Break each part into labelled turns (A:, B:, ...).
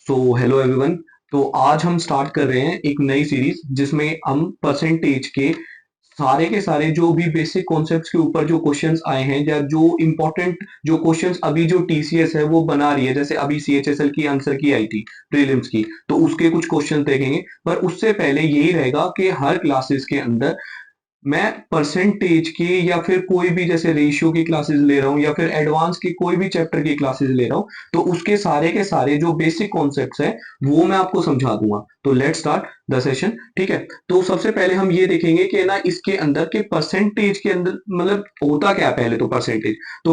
A: So hello everyone. तो आज हम स्टार्ट कर रहे हैं एक नई सीरीज जिसमें हम परसेंटेज के सारे जो भी बेसिक कॉन्सेप्ट्स के ऊपर जो क्वेश्चंस आए हैं या जो इम्पोर्टेंट जो क्वेश्चंस अभी जो टीसीएस है वो बना रही है, जैसे अभी सीएचएसएल की आंसर की आई थी प्रीलिम्स की, तो उसके कुछ क्वेश्चन देखेंगे। पर उससे पहले यही रहेगा कि हर क्लासेस के अंदर मैं परसेंटेज की या फिर कोई भी जैसे रेशियो की क्लासेस ले रहा हूँ या फिर एडवांस की कोई भी चैप्टर की क्लासेस ले रहा हूँ, तो उसके सारे के सारे जो बेसिक कॉन्सेप्ट्स हैं वो मैं आपको समझा दूंगा। तो लेट स्टार्ट द सेशन। ठीक है, तो सबसे पहले हम ये देखेंगे कि ना इसके अंदर के परसेंटेज के अंदर मतलब होता क्या है। पहले तो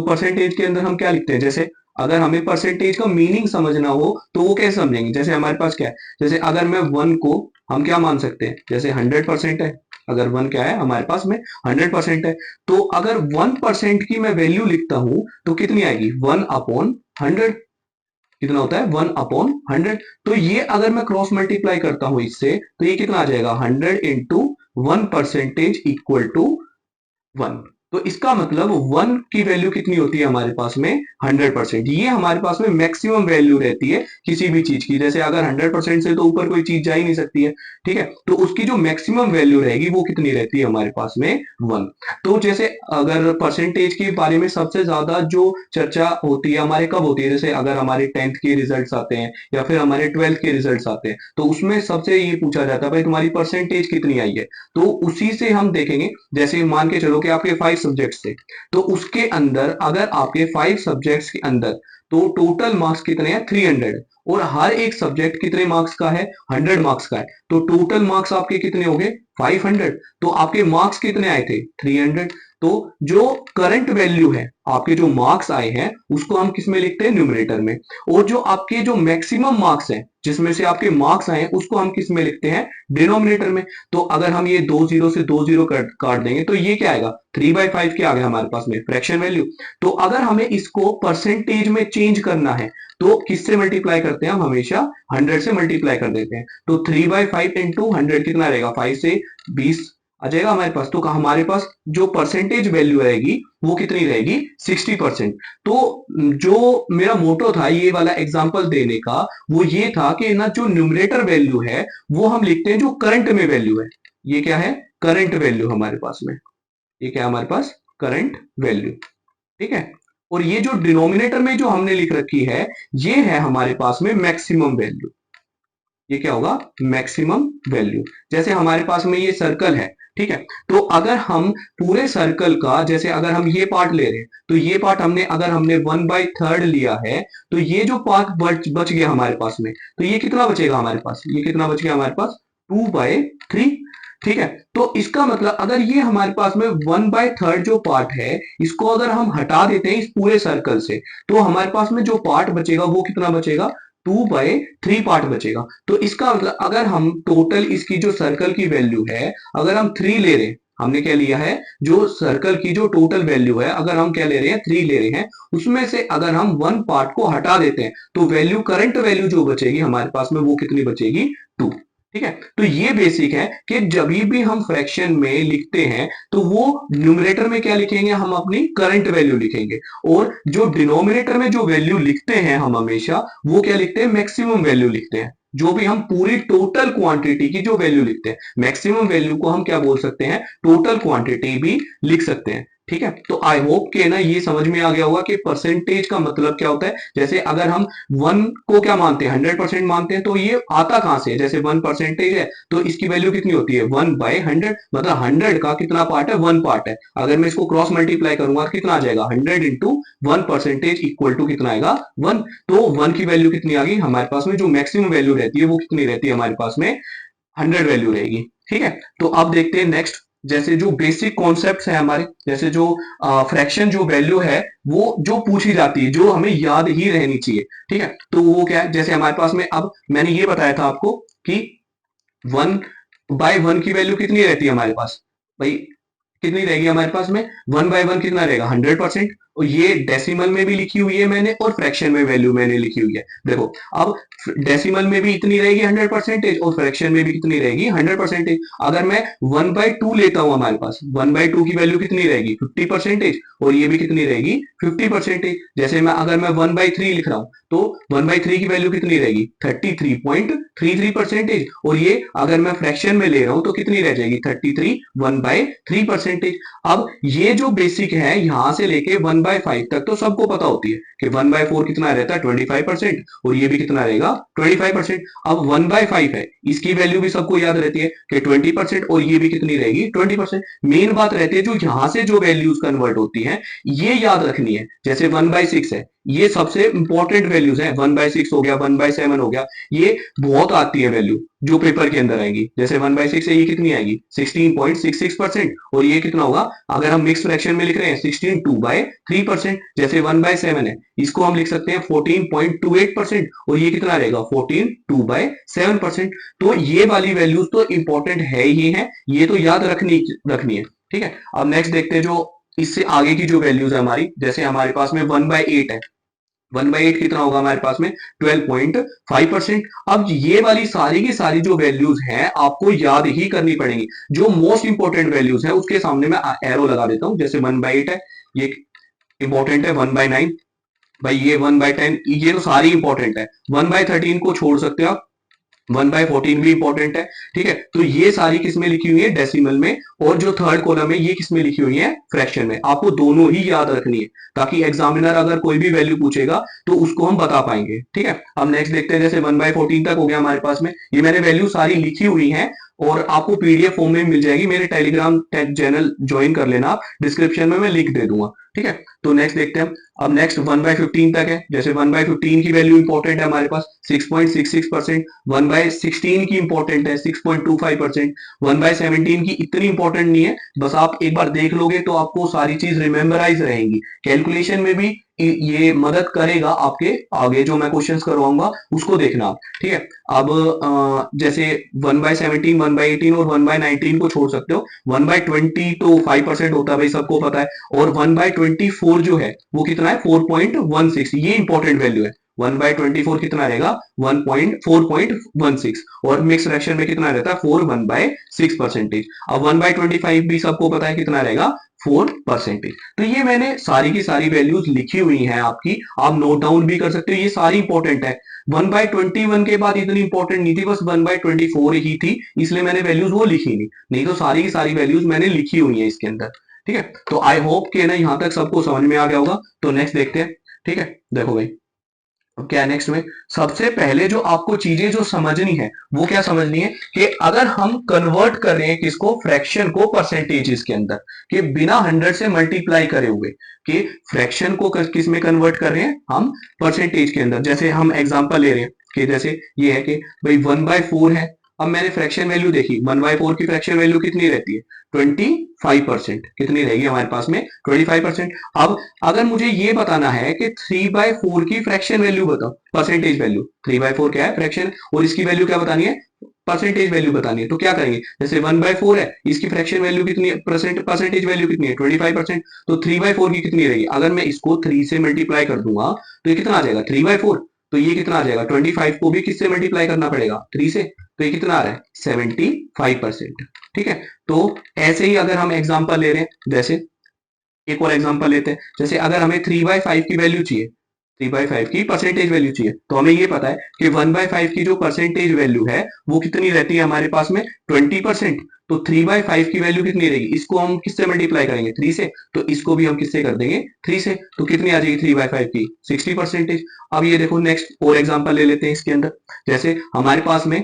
A: परसेंटेज के अंदर हम क्या लिखते हैं, जैसे अगर हमें परसेंटेज का मीनिंग समझना हो तो वो कैसे समझेंगे। जैसे हमारे पास क्या है, जैसे अगर मैं वन को हम क्या मान सकते हैं, जैसे 100% है। अगर वन क्या है हमारे पास में 100% है, तो अगर 1% की मैं वैल्यू लिखता हूं तो कितनी आएगी, 1/100। कितना होता है, 1/100। तो ये अगर मैं क्रॉस मल्टीप्लाई करता हूं इससे तो ये कितना आ जाएगा, 100 × 1% इक्वल टू 1। तो इसका मतलब 1 की वैल्यू कितनी होती है हमारे पास में, 100%। ये हमारे पास में मैक्सिमम वैल्यू रहती है किसी भी चीज की। जैसे अगर 100% से तो ऊपर कोई चीज जा ही नहीं सकती है। ठीक है, तो उसकी जो मैक्सिमम वैल्यू रहेगी वो कितनी रहती है हमारे पास में, 1। तो जैसे अगर परसेंटेज के बारे में सबसे ज्यादा जो चर्चा होती है हमारे कब होती है, जैसे अगर हमारे 10th के रिजल्ट्स आते हैं या फिर हमारे 12th के रिजल्ट्स आते हैं, तो उसमें सबसे ये पूछा जाता है भाई तुम्हारी परसेंटेज कितनी आई है। तो उसी से हम देखेंगे, जैसे मान के चलो कि आपके 5 सब्जेक्ट्स थे, तो उसके अंदर अगर आपके 5 सब्जेक्ट्स के अंदर तो टोटल मार्क्स कितने हैं, 300। और हर एक सब्जेक्ट कितने मार्क्स का है, 100 मार्क्स का है। तो टोटल मार्क्स आपके कितने हो गए, 500। तो आपके मार्क्स कितने आए थे, 300। तो जो करंट वैल्यू है, आपके जो मार्क्स आए हैं उसको हम किस में लिखते हैं, न्यूमरेटर में। और जो आपके जो मैक्सिमम मार्क्स हैं जिसमें से आपके मार्क्स आए हैं उसको हम किस में लिखते हैं, डिनोमिनेटर में। तो अगर हम ये 2 जीरो से 2 जीरो काट देंगे तो ये क्या आएगा, 3/5 क्या आ गया हमारे पास में, फ्रैक्शन वैल्यू। तो अगर हमें इसको परसेंटेज में चेंज करना है तो किससे मल्टीप्लाई करते हैं, हम हमेशा 100 से मल्टीप्लाई कर देते हैं। तो 3/5 इंटू 100 कितना रहेगा, 5 से 20 आ जाएगा हमारे पास। तो हमारे पास जो परसेंटेज वैल्यू रहेगी वो कितनी रहेगी, 60%। तो जो मेरा मोटो था ये वाला एग्जांपल देने का, वो ये था कि ना जो न्यूमरेटर वैल्यू है वो हम लिखते हैं जो करंट में वैल्यू है। ये क्या है, करंट वैल्यू हमारे पास में, ये क्या है हमारे पास, करंट वैल्यू। ठीक है, और ये जो डिनोमिनेटर में जो हमने लिख रखी है ये है हमारे पास में मैक्सिमम वैल्यू। ये क्या होगा, मैक्सिमम वैल्यू। जैसे हमारे पास में ये सर्कल है, ठीक है, तो अगर हम पूरे सर्कल का, जैसे अगर हम ये पार्ट ले रहे हैं तो ये पार्ट हमने 1/3 लिया है, तो ये जो पार्ट बच गया हमारे पास में, तो ये कितना बचेगा हमारे पास, ये कितना बच गया हमारे पास, 2/3। ठीक है, तो इसका मतलब अगर ये हमारे पास में 1/3 जो पार्ट है इसको अगर हम हटा देते हैं इस पूरे सर्कल से, तो हमारे पास में जो पार्ट बचेगा वो कितना बचेगा, 2/3 पार्ट बचेगा। तो इसका मतलब अगर हम टोटल इसकी जो सर्कल की वैल्यू है, अगर हम 3 ले रहे हैं, हमने क्या लिया है, जो सर्कल की जो टोटल वैल्यू है अगर हम क्या ले रहे हैं, 3 ले रहे हैं, उसमें से अगर हम 1 पार्ट को हटा देते हैं तो वैल्यू, करंट वैल्यू जो बचेगी हमारे पास में वो कितनी बचेगी, 2। ठीक है, तो ये बेसिक है कि जब भी हम फ्रैक्शन में लिखते हैं तो वो न्यूमरेटर में क्या लिखेंगे, हम अपनी करंट वैल्यू लिखेंगे। और जो डिनोमिनेटर में जो वैल्यू लिखते हैं हम हमेशा वो क्या लिखते हैं, मैक्सिमम वैल्यू लिखते हैं। जो भी हम पूरी टोटल क्वांटिटी की जो वैल्यू लिखते हैं, मैक्सिमम वैल्यू को हम क्या बोल सकते हैं, टोटल क्वांटिटी भी लिख सकते हैं। ठीक है, तो आई होप के ना ये समझ में आ गया होगा कि परसेंटेज का मतलब क्या होता है। जैसे अगर हम वन को क्या मानते हैं, 100% मानते हैं, तो ये आता कहां से है, जैसे 1% है तो इसकी वैल्यू कितनी होती है, 1/100। मतलब 100 का कितना पार्ट है, 1 पार्ट है। अगर मैं इसको क्रॉस मल्टीप्लाई करूंगा कितना आ जाएगा, 100 इंटू 1% इक्वल टू कितना आएगा, 1। तो 1 की वैल्यू कितनी आ गई हमारे पास में, जो मैक्सिमम वैल्यू रहती है वो कितनी रहती है हमारे पास में, 100 वैल्यू रहेगी। ठीक है, तो अब देखते हैं नेक्स्ट, जैसे जो बेसिक कॉन्सेप्ट्स है हमारे, जैसे जो फ्रैक्शन जो वैल्यू है वो जो पूछी जाती है जो हमें याद ही रहनी चाहिए। ठीक है, तो वो क्या है, जैसे हमारे पास में अब मैंने ये बताया था आपको कि 1/1 की वैल्यू कितनी रहती है हमारे पास, भाई कितनी रहेगी हमारे पास में, 1/1 कितना रहेगा, 100%। और ये डेसिमल में भी लिखी हुई है मैंने और फ्रैक्शन में वैल्यू मैंने लिखी हुई है। देखो अब डेसिमल में भी इतनी रहेगी 100% और फ्रैक्शन में भी कितनी रहेगी 100%। अगर मैं 1/2 लेता हूं हमारे पास 1/2 की वैल्यू कितनी रहेगी 50% और ये भी कितनी रहेगी 50%। जैसे मैं अगर मैं 1/3 लिख रहा हूं तो 1/3 की वैल्यू कितनी रहेगी 33.33% और ये अगर मैं फ्रैक्शन में ले रहा हूं तो कितनी रह जाएगी 33 1/3%। अब ये जो बेसिक है यहां से लेके 1/5 तक तो सबको पता होती है कि 1/4 कितना रहता है 25% और ये भी कितना रहेगा 25%। अब 1/5 है इसकी वैल्यू भी सबको याद रहती है कि 20% और ये भी कितनी रहेगी 20%। मेन बात रहती है जो यहां से जो वैल्यूज कन्वर्ट होती है ये याद रखनी है। जैसे 1/6 है ये सबसे इंपॉर्टेंट वैल्यूज है 1/6 हो गया 1/7 हो गया ये बहुत आती है वैल्यू जो पेपर के अंदर आएगी। जैसे 1/6 है ये कितनी आएगी 16.66% और ये कितना होगा अगर हम मिक्स फ्रैक्शन में लिख रहे हैं 16 2/3%। जैसे 1/7 है इसको हम लिख सकते हैं 14.28% और ये कितना रहेगा 14 2/7%। तो ये वाली वैल्यूज तो इंपॉर्टेंट है ही है ये तो याद रखनी है। ठीक है अब नेक्स्ट देखते हैं जो इससे आगे की जो वैल्यूज है हमारी। जैसे हमारे पास में 1/8 है 1/8 कितना होगा हमारे पास में 12.5%। अब ये वाली सारी की सारी जो वैल्यूज हैं आपको याद ही करनी पड़ेंगी। जो मोस्ट इंपॉर्टेंट वैल्यूज है उसके सामने मैं एरो लगा देता हूं। जैसे 1/8 है ये इंपॉर्टेंट है 1/9 भाई ये 1/10 ये तो सारी इंपॉर्टेंट है। 1/13 को छोड़ सकते हो आप 1/14 भी इंपॉर्टेंट है। ठीक है तो ये सारी किसमें लिखी हुई है डेसिमल में और जो थर्ड कॉलम है ये किसमें लिखी हुई है फ्रैक्शन में। आपको दोनों ही याद रखनी है ताकि एग्जामिनर अगर कोई भी वैल्यू पूछेगा तो उसको हम बता पाएंगे। ठीक है अब नेक्स्ट देखते हैं। जैसे 1/14 तक हो गया हमारे पास में ये मैंने वैल्यू सारी लिखी हुई है और आपको पीडीएफ फॉर्म में मिल जाएगी। मेरे टेलीग्राम चैनल ज्वाइन कर लेना आप डिस्क्रिप्शन में मैं लिंक दे दूंगा। ठीक है तो नेक्स्ट देखते हैं। अब नेक्स्ट 1/15 तक है। जैसे 1/15 की वैल्यू इंपॉर्टेंट है हमारे पास 6.66%। 1/16 की इंपॉर्टेंट है 6.25%। 1/17 की इतनी इंपॉर्टेंट नहीं है बस आप एक बार देख लोगे तो आपको सारी चीज रिमेम्बराइज रहेंगी। कैलकुलेशन में भी ये मदद करेगा आपके आगे जो मैं क्वेश्चंस करवाऊंगा उसको देखना आप। ठीक है अब जैसे 1/17 1/18 और 1/19 को छोड़ सकते हो। 1/20 तो 5% होता है भाई सबको पता है और 1/24 जो है वो कितना है 4.16 ये इंपॉर्टेंट वैल्यू है। 1/24 कितना रहेगा 4.16 और मिक्स फ्रैक्शन में कितना रहता है 4 1/6%। अब 1/25 भी सबको पता है कितना रहेगा 4%। तो ये मैंने सारी की सारी वैल्यूज लिखी हुई हैं आपकी आप नोट डाउन भी कर सकते हो ये सारी इंपॉर्टेंट है। 1/21 के बाद इतनी इंपॉर्टेंट नहीं थी बस 1/24 ही थी इसलिए मैंने वैल्यूज वो लिखी नहीं तो सारी की सारी वैल्यूज मैंने लिखी हुई है इसके अंदर। ठीक है तो आई होप कि ना यहां तक सबको समझ में आ गया होगा। तो नेक्स्ट देखते हैं। ठीक है देखो भाई अब क्या नेक्स्ट में सबसे पहले जो आपको चीजें जो समझनी है वो क्या समझनी है कि अगर हम कन्वर्ट कर रहे हैं किसको फ्रैक्शन को परसेंटेज के अंदर कि बिना 100 से मल्टीप्लाई करे हुए कि फ्रैक्शन को किस में कन्वर्ट कर रहे हैं हम परसेंटेज के अंदर। जैसे हम एग्जांपल ले रहे हैं कि जैसे ये है कि भाई 1/4 है। अब मैंने फ्रैक्शन वैल्यू देखी 1/4 की फ्रैक्शन वैल्यू कितनी रहती है 25%। कितनी रहेगी हमारे पास में 25%। अब अगर मुझे ये बताना है कि 3/4 की फ्रैक्शन वैल्यू बताओ परसेंटेज वैल्यू 3/4 क्या है फ्रैक्शन और इसकी वैल्यू क्या बतानी है परसेंटेज वैल्यू बतानी है। तो क्या करेंगे जैसे 1/4 है इसकी फ्रैक्शन वैल्यू कितनी है परसेंटेज वैल्यू कितनी है 25%। तो 3/4 की कितनी रहेगी अगर मैं इसको 3 से मल्टीप्लाई कर दूंगा तो ये कितना आ जाएगा 3/4। तो ये कितना आ जाएगा 25 को भी किससे मल्टीप्लाई करना पड़ेगा 3 से तो ये कितना आ रहा है 75%। ठीक है तो ऐसे ही अगर हम एग्जांपल ले रहे हैं जैसे एक और एग्जांपल लेते हैं। जैसे अगर हमें 3/5 की वैल्यू चाहिए 3/5 की परसेंटेज वैल्यू चाहिए तो हमें ये पता है कि 1/5 की जो परसेंटेज वैल्यू है वो कितनी रहती है हमारे पास में 20%। तो 3/5 की वैल्यू कितनी रहेगी इसको हम किससे मल्टीप्लाई करेंगे 3 से तो इसको भी हम किससे कर देंगे 3 से तो कितनी आ जाएगी 3/5 की 60%। अब ये देखो नेक्स्ट और एग्जांपल ले लेते हैं इसके अंदर। जैसे हमारे पास में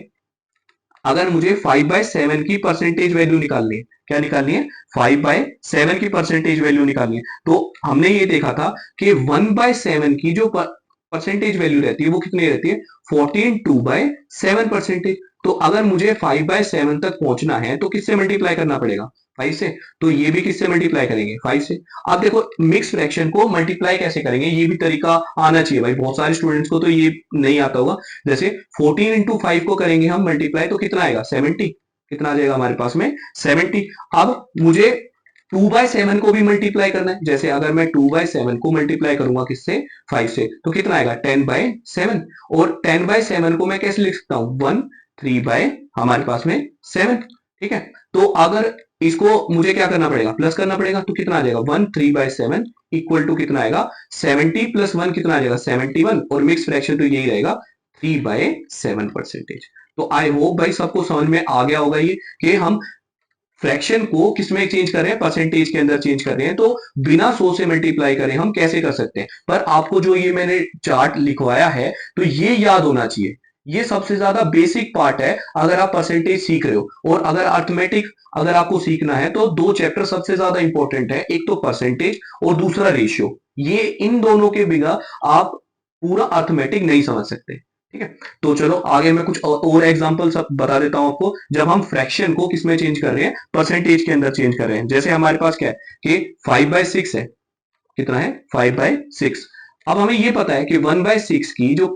A: अगर मुझे 5/7 की परसेंटेज वैल्यू निकालनी है क्या निकालनी है 5/7 की परसेंटेज वैल्यू निकालनी है। तो हमने ये देखा था कि 1/7 की जो परसेंटेज वैल्यू रहती है वो कितनी रहती है 14 2/7%। तो अगर मुझे 5/7 तक पहुंचना है तो किससे मल्टीप्लाई करना पड़ेगा 5 से। तो ये भी किससे मल्टीप्लाई करेंगे 5 से। अब देखो मिक्स फ्रैक्शन को मल्टीप्लाई कैसे करेंगे ये भी तरीका आना चाहिए भाई बहुत सारे स्टूडेंट्स को तो ये नहीं आता होगा। जैसे 14 इंटू 5 को करेंगे हम मल्टीप्लाई तो कितना आएगा 70। कितना आ जाएगा हमारे पास में 70। अब मुझे 2/7 को भी मल्टीप्लाई करना है। जैसे अगर मैं 2/7 को मल्टीप्लाई करूंगा किससे, 5 से, तो कितना आएगा 10/7। और 10/7 को मैं कैसे लिख सकता हूं, 1 3 बाय हमारे पास में 7। ठीक है, तो अगर इसको मुझे क्या करना पड़ेगा, प्लस करना पड़ेगा, तो कितना आ जाएगा 1 3/7 इक्वल टू कितना आएगा 70 + 1 कितना आ जाएगा 71। और मिक्स फ्रैक्शन तो यही रहेगा 3/7%। तो आई होप भाई सबको समझ में आ गया होगा ये कि हम फ्रैक्शन को किसमें चेंज कर रहे हैं, परसेंटेज के अंदर चेंज कर रहे हैं। तो बिना 100 से मल्टीप्लाई करें हम कैसे कर सकते हैं। पर आपको जो ये मैंने चार्ट लिखवाया है तो ये याद होना चाहिए, ये सबसे ज्यादा बेसिक पार्ट है अगर आप परसेंटेज सीख रहे हो। और अगर अर्थमेटिक अगर आपको सीखना है तो दो चैप्टर सबसे ज्यादा इंपॉर्टेंट है, एक तो परसेंटेज और दूसरा रेशियो। ये इन दोनों के बिना आप पूरा अर्थमेटिक नहीं समझ सकते। ठीक है, तो चलो आगे मैं कुछ और एग्जांपल सब बता देता हूं आपको, जब हम फ्रैक्शन को किसमें चेंज कर रहे हैं, परसेंटेज के अंदर चेंज कर रहे हैं। जैसे हमारे पास क्या है कि 5/6 है, कितना है 5/6। अब हमें ये पता है कि 1/6 की जो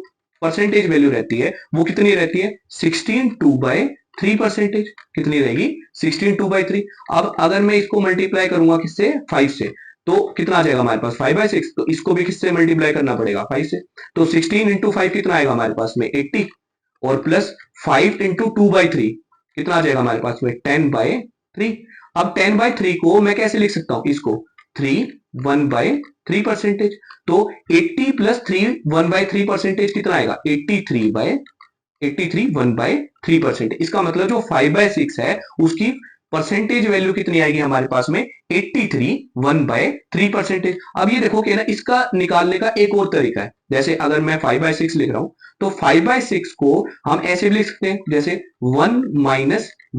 A: परसेंटेज वैल्यू रहती है वो कितनी रहती है 16/2/3%। कितनी रहेगी 16/2/3। अब अगर मैं इसको मल्टीप्लाई करूंगा किससे, 5 से, तो कितना आ जाएगा हमारे पास 5/6। तो इसको भी किससे मल्टीप्लाई करना पड़ेगा 5 से। तो 16 × 5 कितना आएगा हमारे पास में 80। और प्लस 5 × 2/3 कितना आ जाएगा हमारे पास में 10/3। अब 10/3 को मैं कैसे लिख सकता हूं, इसको 3 1/3%। तो 80 + 3 1/3% कितना आएगा 83 1/3%। इसका मतलब जो 5/6 है उसकी परसेंटेज वैल्यू कितनी आएगी हमारे पास में 83 1/3%। अब ये देखो कि ना इसका निकालने का एक और तरीका है। जैसे अगर मैं 5/6 लिख रहा हूं तो 5/6 को हम ऐसे भी लिख सकते हैं, जैसे 1 -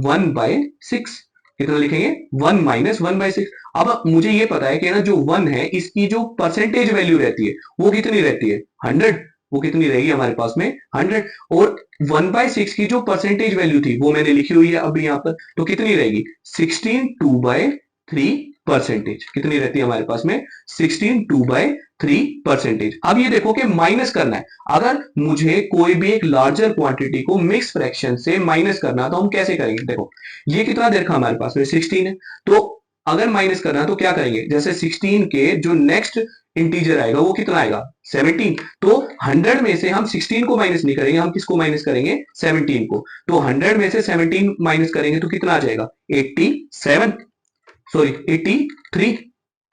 A: 1/6। कितना लिखेंगे 1 - 1/6। अब मुझे ये पता है कि ना जो 1 है इसकी जो परसेंटेज वैल्यू रहती है वो कितनी रहती है 100। वो कितनी रहेगी हमारे पास में 100। और 1/6 की जो परसेंटेज वैल्यू थी वो मैंने लिखी हुई है अभी यहाँ पर, तो कितनी रहेगी 16/2/3%। कितनी रहती है हमारे पास में 16/2/3%। अब ये देखो कि माइनस करना है। अगर मुझे कोई भी एक लार्जर क्वांटिटी को मिक्स फ्रैक्शन से माइनस करना तो हम कैसे करेंगे, देखो ये कितना देर का हमारे पास में 16 है। तो अगर माइनस करना है तो क्या करेंगे, जैसे 16 के जो नेक्स्ट इंटीजर आएगा वो कितना आएगा 17। तो 100 में से हम 16 को माइनस नहीं करेंगे, हम किसको माइनस करेंगे 17 को। तो 100 में से 17 माइनस करेंगे तो कितना आ जाएगा 87, सॉरी 83।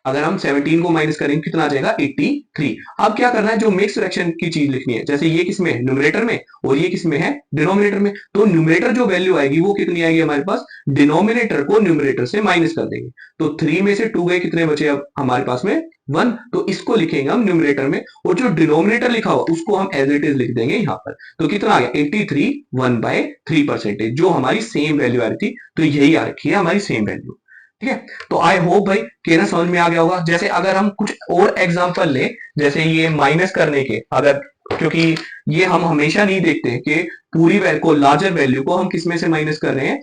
A: अगर हम 17 को माइनस करेंगे कितना आ जाएगा 83। अब क्या करना है, जो मिक्स फ्रैक्शन की चीज लिखनी है, जैसे ये किसमें है न्यूमरेटर में और ये किसमें है डिनोमिनेटर में। तो न्यूमरेटर जो वैल्यू आएगी वो कितनी आएगी हमारे पास, डिनोमिनेटर को न्यूमरेटर से माइनस कर देंगे। तो 3 में से 2 गए, कितने बचे अब हमारे पास में 1। तो इसको लिखेंगे हम न्यूमरेटर में, और जो डिनोमिनेटर लिखा हुआ उसको हम एज इट इज लिख देंगे यहाँ पर। तो कितना आ गया 83 1/3%, जो हमारी सेम वैल्यू आ रही थी। तो यही आ रखी है हमारी सेम वैल्यू। ठीक है, तो आई होप भाई कि ना समझ में आ गया होगा। जैसे अगर हम कुछ और एग्जांपल ले, जैसे ये माइनस करने के, अगर क्योंकि ये हम हमेशा नहीं देखते कि पूरी वैल्यू को, लार्जर वैल्यू को हम किस में से माइनस कर रहे हैं,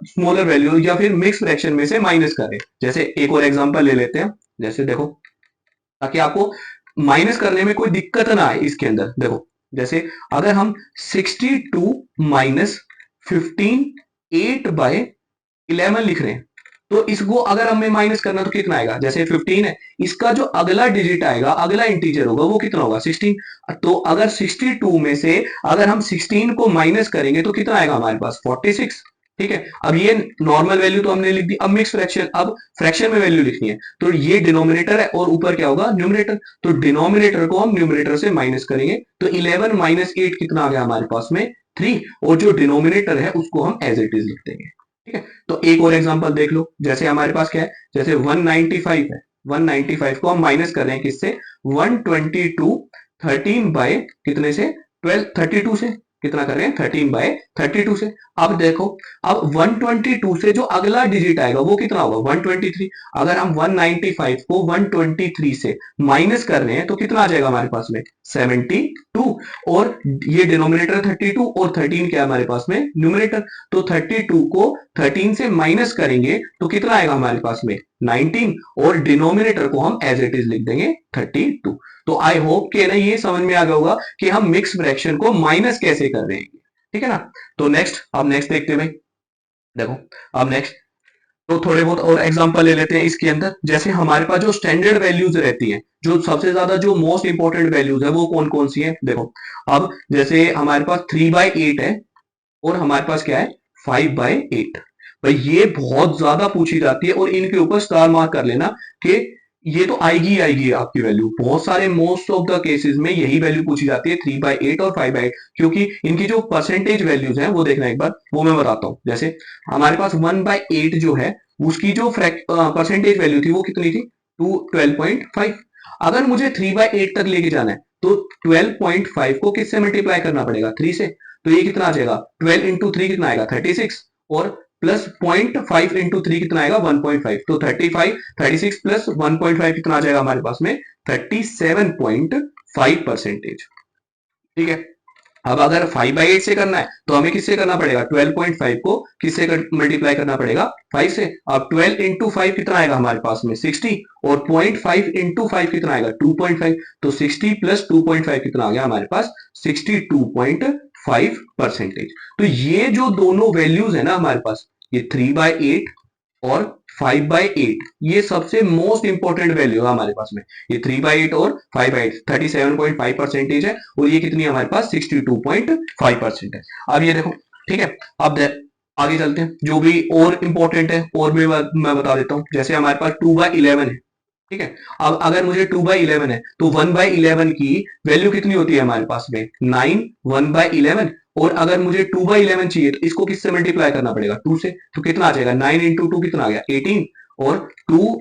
A: स्मॉलर वैल्यू या फिर मिक्स फ्रैक्शन में से माइनस कर रहे हैं। जैसे एक और एग्जांपल ले लेते हैं, जैसे देखो ताकि आपको माइनस करने में कोई दिक्कत ना आए इसके अंदर। देखो जैसे अगर हम 62 - 15 8/11 लिख रहे हैं, तो इसको अगर हमें माइनस करना तो कितना आएगा, जैसे 15 है, इसका जो अगला डिजिट आएगा, अगला इंटीजर होगा वो कितना होगा 16। तो अगर 62 में से अगर हम 16 को माइनस करेंगे तो कितना आएगा हमारे पास 46। ठीक है, अब ये नॉर्मल वैल्यू तो हमने लिख दी। अब मिक्स फ्रैक्शन, अब फ्रैक्शन में वैल्यू लिखनी है। तो ये डिनोमिनेटर है और ऊपर क्या होगा न्यूमरेटर। तो डिनोमिनेटर को हम न्यूमरेटर से माइनस करेंगे, तो 11 - 8 कितना आ गया हमारे पास में 3। और जो डिनोमिनेटर है उसको हम एज इट इज लिख देंगे। ठीक है, तो एक और एग्जांपल देख लो। जैसे हमारे पास क्या है, जैसे 195 है, 195 को हम माइनस कर रहे हैं किससे 122 13 बाय कितने से 12 32 से। कितना कर रहे हैं 13/32 से। अब देखो, अब 122 से जो अगला डिजिट आएगा वो कितना होगा 123। अगर हम 195 को 123 से माइनस कर रहे हैं तो कितना आ जाएगा हमारे पास में 72। और ये डिनोमिनेटर 32 और 13 क्या है हमारे पास में न्यूमरेटर। तो 32 को 13 से माइनस करेंगे तो कितना आएगा हमारे पास में 19। और डिनोमिनेटर को हम एज इट इज लिख देंगे 32। तो आई होप कि ना ये समझ में आ गया होगा कि हम मिक्स फ्रैक्शन को माइनस कैसे कर रहे हैं। ठीक है ना। तो नेक्स्ट, अब नेक्स्ट देखते हैं भाई। देखो अब नेक्स्ट तो थोड़े बहुत और एग्जांपल ले लेते हैं इसके अंदर। जैसे हमारे पास जो स्टैंडर्ड वैल्यूज रहती हैं, जो सबसे ज्यादा जो मोस्ट इंपॉर्टेंट वैल्यूज है वो कौन कौन सी है देखो। अब जैसे हमारे पास 3/8 है और हमारे पास क्या है 5/8। भाई ये बहुत ज्यादा पूछी जाती है और इनके ऊपर स्टार मार्क कर लेना कि ये तो आएगी ही आएगी आपकी वैल्यू। बहुत सारे मोस्ट ऑफ द केसेस में यही वैल्यू पूछी जाती है 3/8 और 5/8, क्योंकि इनकी जो परसेंटेज वैल्यूज हैं वो देखना एक बार, वो मैं बताता हूँ। जैसे हमारे पास 1/8 जो है उसकी जो परसेंटेज वैल्यू थी वो कितनी थी 12.5। अगर मुझे 3/8 तक लेके जाना है तो 12.5 को किससे मल्टीप्लाई करना पड़ेगा 3 से। तो ये कितना आ जाएगा 12 इंटू 3 कितना आएगा 36, और प्लस 0.5 इंटू 3 कितना आएगा 1.5। तो 36 प्लस 1.5 कितना आ जाएगा हमारे पास में 37.5%। ठीक है। अब अगर 5/8 से करना है तो हमें किससे करना पड़ेगा 12.5 को किससे मल्टीप्लाई करना पड़ेगा 5 से। अब 12 इंटू 5 कितना आएगा हमारे पास में 60, और 0.5 इंटू 5 कितना आएगा 2.5। तो 60 प्लस 2.5 कितना आ गया हमारे पास 62.5%। तो ये जो दोनों वैल्यूज है ना हमारे पास, ये 3/8 और 5/8, ये सबसे मोस्ट इंपॉर्टेंट वैल्यू है हमारे पास में। ये 3/8 और 5/8 37.5% है, और ये कितनी है हमारे पास 62.5% है। अब ये देखो, ठीक है। अब आगे चलते हैं, जो भी और इंपॉर्टेंट है और भी मैं बता देता हूं। जैसे हमारे पास 2/11 है, ठीक है। अब अगर मुझे 2/11 है तो 1/11 की वैल्यू कितनी होती है हमारे पास में 9 1/11। और अगर मुझे 2/11 चाहिए तो इसको किससे मल्टीप्लाई करना पड़ेगा 2 से। तो कितना आ जाएगा 9 इंटू 2 कितना आ गया 18, और 2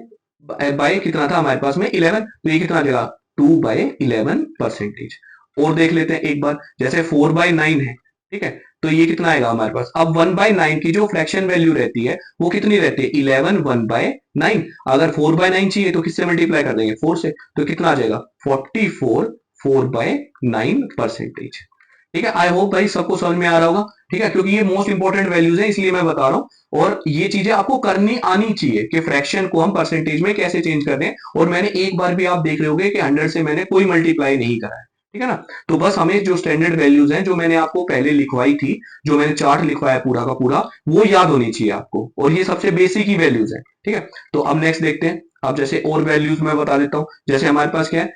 A: बाय कितना था हमारे पास में 11, तो ये कितना आ जाएगा 2/11%। और देख लेते हैं एक बार, जैसे 4/9 है, ठीक है। तो ये कितना आएगा हमारे पास, अब 1/9 की जो फ्रैक्शन वैल्यू रहती है वो कितनी रहती है 11 1/9। अगर 4/9 चाहिए तो किससे मल्टीप्लाई कर देंगे 4 से। तो कितना आ जाएगा 44 4/9%। ठीक है। आई होप भाई सबको समझ में आ रहा होगा। ठीक है, क्योंकि ये मोस्ट इंपॉर्टेंट वैल्यूज है इसलिए मैं बता रहा हूँ, और ये चीजें आपको करनी आनी चाहिए कि फ्रैक्शन को हम परसेंटेज में कैसे चेंज कर रहे हैं। और मैंने एक बार भी आप देख रहे होगे कि 100 से मैंने कोई मल्टीप्लाई नहीं करा है, ठीक है ना। तो बस हमें जो स्टैंडर्ड वैल्यूज हैं जो मैंने आपको पहले लिखवाई थी, जो मैंने चार्ट लिखवाया पूरा का पूरा, वो याद होनी चाहिए आपको, और ये सबसे बेसिक ही वैल्यूज है। ठीक है। तो अब नेक्स्ट देखते हैं। अब जैसे और वैल्यूज मैं बता देता हूँ। जैसे हमारे पास क्या है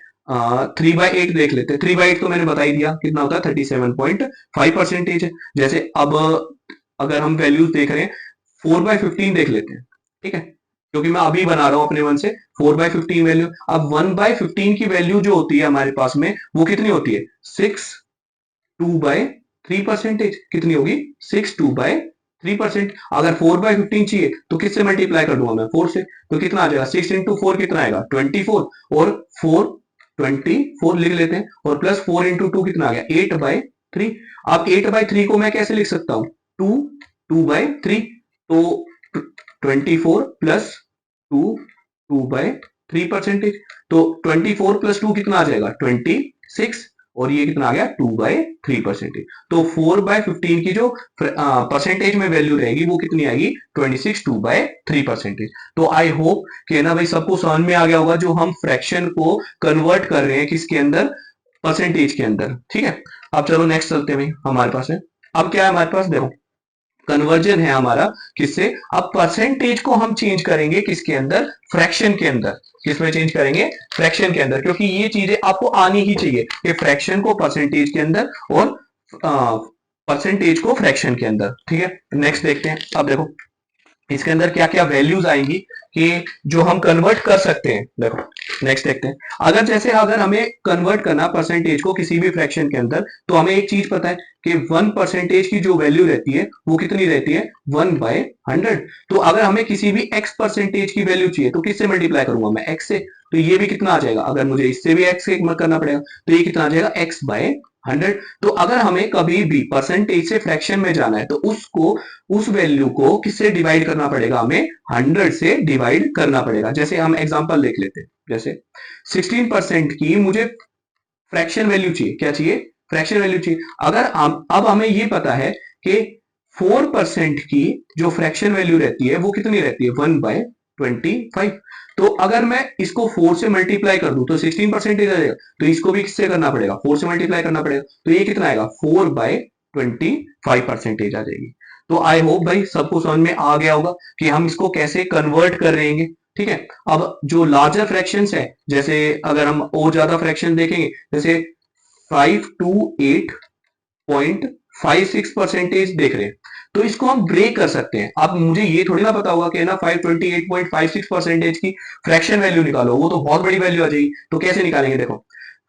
A: 3/8 देख लेते हैं। 3/8 तो मैंने बता ही दिया कितना होता है 37.5% है। जैसे अब अगर हम वैल्यूज देख रहे हैं 4/15 देख लेते हैं, ठीक है, क्योंकि मैं अभी बना रहा हूं अपने मन से 4/15 वैल्यू। अब 1/15 की वैल्यू जो होती है हमारे पास में वो कितनी होती है 6/2/3%। कितनी होगी 6/2/3%। अगर 4/15 चाहिए तो किससे मल्टीप्लाई कर दूंगा मैं 4 से। तो कितना आ जाएगा 6 इंटू 4 कितना आएगा 24, और 24 लिख लेते हैं, और प्लस 4 इंटू 2 कितना आ गया 8/3। अब 8/3 को मैं कैसे लिख सकता हूं 2 2/3। तो 24 प्लस 2 2/3%। तो 24 प्लस 2 कितना आ जाएगा 26, और ये कितना आ गया 2/3%। तो 4/15 की जो परसेंटेज में वैल्यू रहेगी वो कितनी आएगी 26 2/3%। तो आई होप कि ना भाई सबको समझ में आ गया होगा जो हम फ्रैक्शन को कन्वर्ट कर रहे हैं किसके अंदर परसेंटेज के अंदर। ठीक है। अब चलो नेक्स्ट चलते हैं भाई हमारे पास है। अब क्या है हमारे पास देखो कन्वर्जन है हमारा किससे, अब परसेंटेज को हम चेंज करेंगे किसके अंदर फ्रैक्शन के अंदर। किसमें चेंज करेंगे फ्रैक्शन के अंदर, क्योंकि ये चीजें आपको आनी ही चाहिए कि फ्रैक्शन को परसेंटेज के अंदर और परसेंटेज को फ्रैक्शन के अंदर। ठीक है। नेक्स्ट देखते हैं। अब देखो इसके अंदर क्या क्या वैल्यूज आएंगी कि जो हम कन्वर्ट कर सकते हैं। देखो नेक्स्ट देखते हैं। अगर हमें कन्वर्ट करना परसेंटेज को किसी भी फ्रैक्शन के अंदर, तो हमें एक चीज पता है कि 1% की जो वैल्यू रहती है वो कितनी रहती है 1/100। तो अगर हमें किसी भी x परसेंटेज की वैल्यू चाहिए तो किससे मल्टीप्लाई करूंगा मैं x से। तो ये भी कितना आ जाएगा, अगर मुझे इससे भी x करना पड़ेगा तो ये कितना आ जाएगा x/100। तो अगर हमें कभी भी परसेंटेज से फ्रैक्शन में जाना है तो उसको उस वैल्यू को किससे डिवाइड करना पड़ेगा, हमें 100 से डिवाइड करना पड़ेगा। जैसे हम एग्जांपल देख लेते हैं। जैसे 16% की मुझे फ्रैक्शन वैल्यू चाहिए, क्या चाहिए फ्रैक्शन वैल्यू चाहिए। अगर अब हमें ये पता है कि 4% की जो फ्रैक्शन वैल्यू रहती है वो कितनी रहती है 1/25। तो अगर मैं इसको 4 से मल्टीप्लाई कर दूं तो 16% आ जाएगा। तो इसको भी किससे करना पड़ेगा 4 से मल्टीप्लाई करना पड़ेगा। तो ये कितना आएगा 4/25% आ जाएगी। तो आई होप भाई सबको समझ में आ गया होगा कि हम इसको कैसे कन्वर्ट कर रहे हैं। ठीक है, अब जो लार्जर फ्रैक्शंस है, जैसे अगर हम और ज्यादा फ्रैक्शन देखेंगे, जैसे 528.56% देख रहे हैं, तो इसको हम ब्रेक कर सकते हैं। अब मुझे ये थोड़ी ना पता होगा कि ना 528.56% की फ्रैक्शन वैल्यू निकालो, वो तो बहुत बड़ी वैल्यू आ जाएगी। तो कैसे निकालेंगे, देखो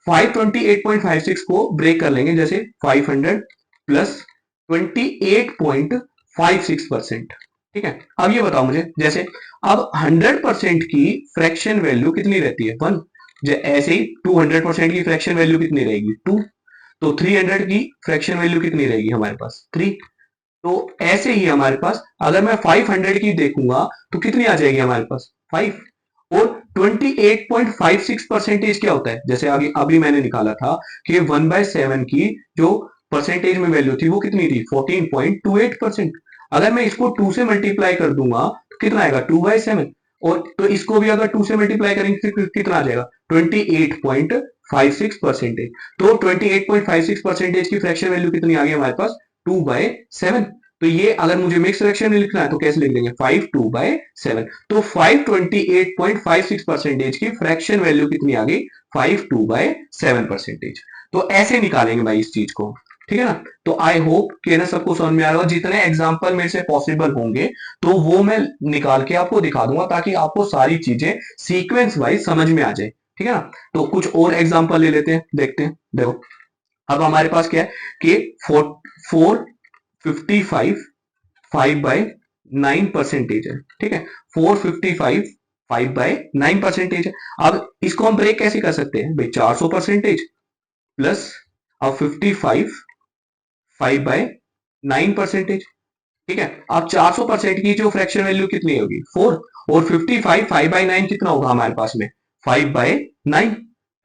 A: 528.56 को ब्रेक कर लेंगे, जैसे 500 प्लस 28.56%। ठीक है, अब ये बताओ मुझे, जैसे अब 100% की फ्रैक्शन वैल्यू कितनी रहती है, 1। ऐसे ही 200% की फ्रैक्शन वैल्यू कितनी रहेगी, 2। तो 300 की फ्रैक्शन वैल्यू कितनी रहेगी हमारे पास, 3। तो ऐसे ही हमारे पास अगर मैं 500 की देखूंगा तो कितनी आ जाएगी हमारे पास, 5। और 28.56% क्या होता है, जैसे आगे अभी मैंने निकाला था कि 1/7 की जो परसेंटेज में वैल्यू थी वो कितनी थी, 14.28%। अगर मैं इसको 2 से मल्टीप्लाई कर दूंगा तो कितना आएगा, 2/7। और तो इसको भी अगर 2 से मल्टीप्लाई करेंगे तो कितना आ जाएगा, 28.56%। तो 28.56% की फ्रैक्शन वैल्यू कितनी आ गई हमारे पास, 2/7। तो ये अगर मुझे मिक्स फ्रैक्शन में लिखना है तो कैसे लिख देंगे, 5 2/7। तो 528.56% की फ्रैक्शन वैल्यू कितनी आ गई, 5 2/7%। तो ऐसे निकालेंगे भाई इस चीज को। ठीक है ना, तो आई होप कि ना सबको समझ में आ रहा हो। जितने एग्जाम्पल मेरे से पॉसिबल होंगे तो वो मैं निकाल के आपको दिखा दूंगा, ताकि आपको सारी चीजें सीक्वेंस वाइज समझ में आ जाए। ठीक है ना, तो कुछ और एग्जाम्पल ले लेते हैं, देखते हैं। देखो अब हमारे पास क्या है कि 455 5/9% है। ठीक है, 455 5/9% है। अब इसको हम ब्रेक कैसे कर सकते हैं भाई, 400% प्लस अब 55 5/9%। ठीक है, अब 400% की जो फ्रैक्शन वैल्यू कितनी होगी, 4। और 55 5/9 कितना होगा हमारे पास में, 5/9।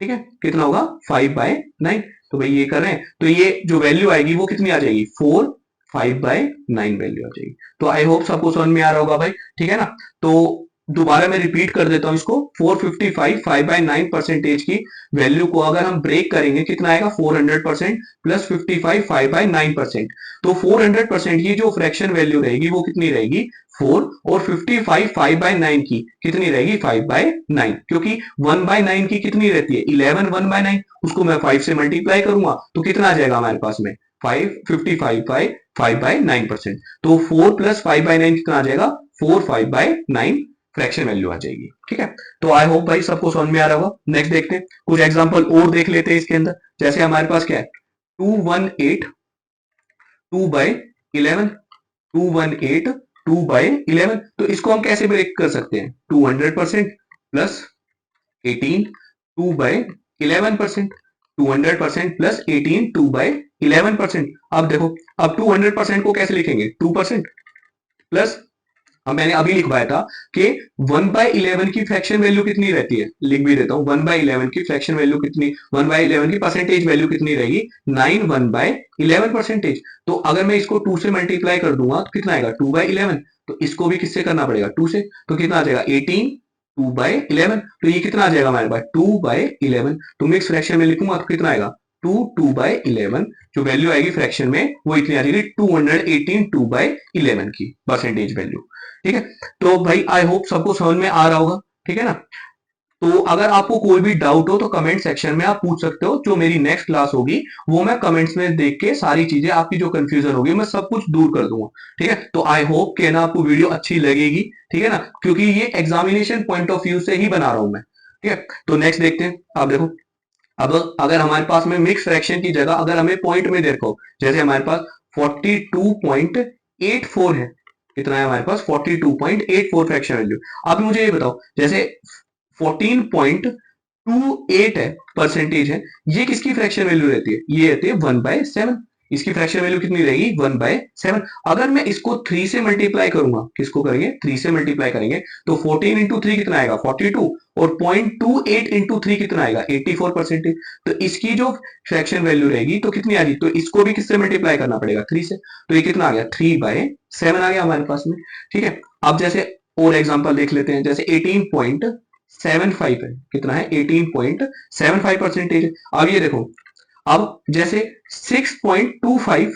A: ठीक है, कितना होगा, 5/9। तो भाई ये कर रहे हैं तो ये जो वैल्यू आएगी वो कितनी आ जाएगी, 4 5/9 वैल्यू आ जाएगी। तो आई होप सबको समझ में आ रहा होगा भाई। ठीक है ना, तो दोबारा मैं रिपीट कर देता हूं इसको, 455 5/9% की वैल्यू को अगर हम ब्रेक करेंगे कितना आएगा, 400% प्लस 55 5/9%। तो 400% की जो फ्रैक्शन वैल्यू रहेगी वो कितनी रहेगी, 4। और 55 5/9 की कितनी रहेगी, 5/9। क्योंकि 1/9 की कितनी रहती है, 11 1/9। उसको मैं 5 से मल्टीप्लाई करूंगा तो कितना आ जाएगा हमारे पास में, 55 बाई 5/9%। तो 4 प्लस 5/9 कितना आ जाएगा, 4 5/9 फ्रैक्शन वैल्यू आ जाएगी। ठीक है, तो आई होप भाई सबको समझ में आ रहा होगा। नेक्स्ट देखते हैं, कुछ एग्जांपल और देख लेते हैं इसके अंदर। जैसे हमारे पास क्या है, 218 2/11, 218 2/11। तो इसको हम कैसे ब्रेक कर सकते हैं, 200% प्लस 18 2/11%। 200% प्लस 18 2/11%। अब देखो, अब 200% को कैसे लिखेंगे, 2% प्लस, अब मैंने अभी लिखवाया था कि 1/11 की फ्रैक्शन वैल्यू कितनी रहती है, लिख भी देता हूं, 1/11 की फ्रैक्शन वैल्यू कितनी, 1/11 की परसेंटेज वैल्यू कितनी रहेगी, 9 1/11%। तो अगर मैं इसको 2 से मल्टीप्लाई कर दूंगा तो कितना आएगा, 2/11। तो इसको भी किससे करना पड़ेगा, 2 से। तो कितना आ जाएगा, 18 2/11। तो ये कितना आ जाएगा हमारे पास, 2/11। तो मिक्स फ्रैक्शन में लिखूंगा तो कितना आएगा, 2/11। जो वैल्यू आएगी फ्रैक्शन में वो इतनी आ जाएगी, 218 2/11 की परसेंटेज वैल्यू। ठीक है, तो भाई आई होप सबको समझ में आ रहा होगा। ठीक है ना, तो अगर आपको कोई भी डाउट हो तो कमेंट सेक्शन में आप पूछ सकते हो। जो मेरी नेक्स्ट क्लास होगी वो मैं कमेंट्स में देख के सारी चीजें, आपकी जो कंफ्यूजन होगी मैं सब कुछ दूर कर दूंगा। ठीक है, तो आई होप कि ना आपको वीडियो अच्छी लगेगी। ठीक है ना, क्योंकि ये एग्जामिनेशन पॉइंट ऑफ व्यू से ही बना रहा हूं मैं। ठीक है, तो नेक्स्ट देखते हैं। आप देखो, अब अगर हमारे पास में मिक्स फ्रैक्शन की जगह अगर हमें पॉइंट में देखो, जैसे हमारे पास 42.84 है, कितना है हमारे पास, 42.84 फ्रैक्शन वैल्यू। अब मुझे ये बताओ, जैसे 14.28 है, परसेंटेज है, ये किसकी फ्रैक्शन वैल्यू रहती है, ये रहती है 1/7। इसकी फ्रैक्शन वैल्यू कितनी रहेगी, 1/7। अगर मैं इसको 3 से मल्टीप्लाई करूंगा, किसको करेंगे, 3 से मल्टीप्लाई करेंगे, तो 14 इंटू 3 कितना आएगा, 42। और 0.28 इंटू 3 कितना आएगा, 84%। तो इसकी जो फ्रैक्शन वैल्यू रहेगी तो कितनी आ गई, तो इसको भी किससे मल्टीप्लाई करना पड़ेगा, 3 से। तो ये कितना आ गया, 3/7 आ गया हमारे पास में। ठीक है, अब जैसे और एग्जांपल देख लेते हैं, जैसे 18.75 है, कितना है, 18.75%। अब ये देखो, अब जैसे 6.25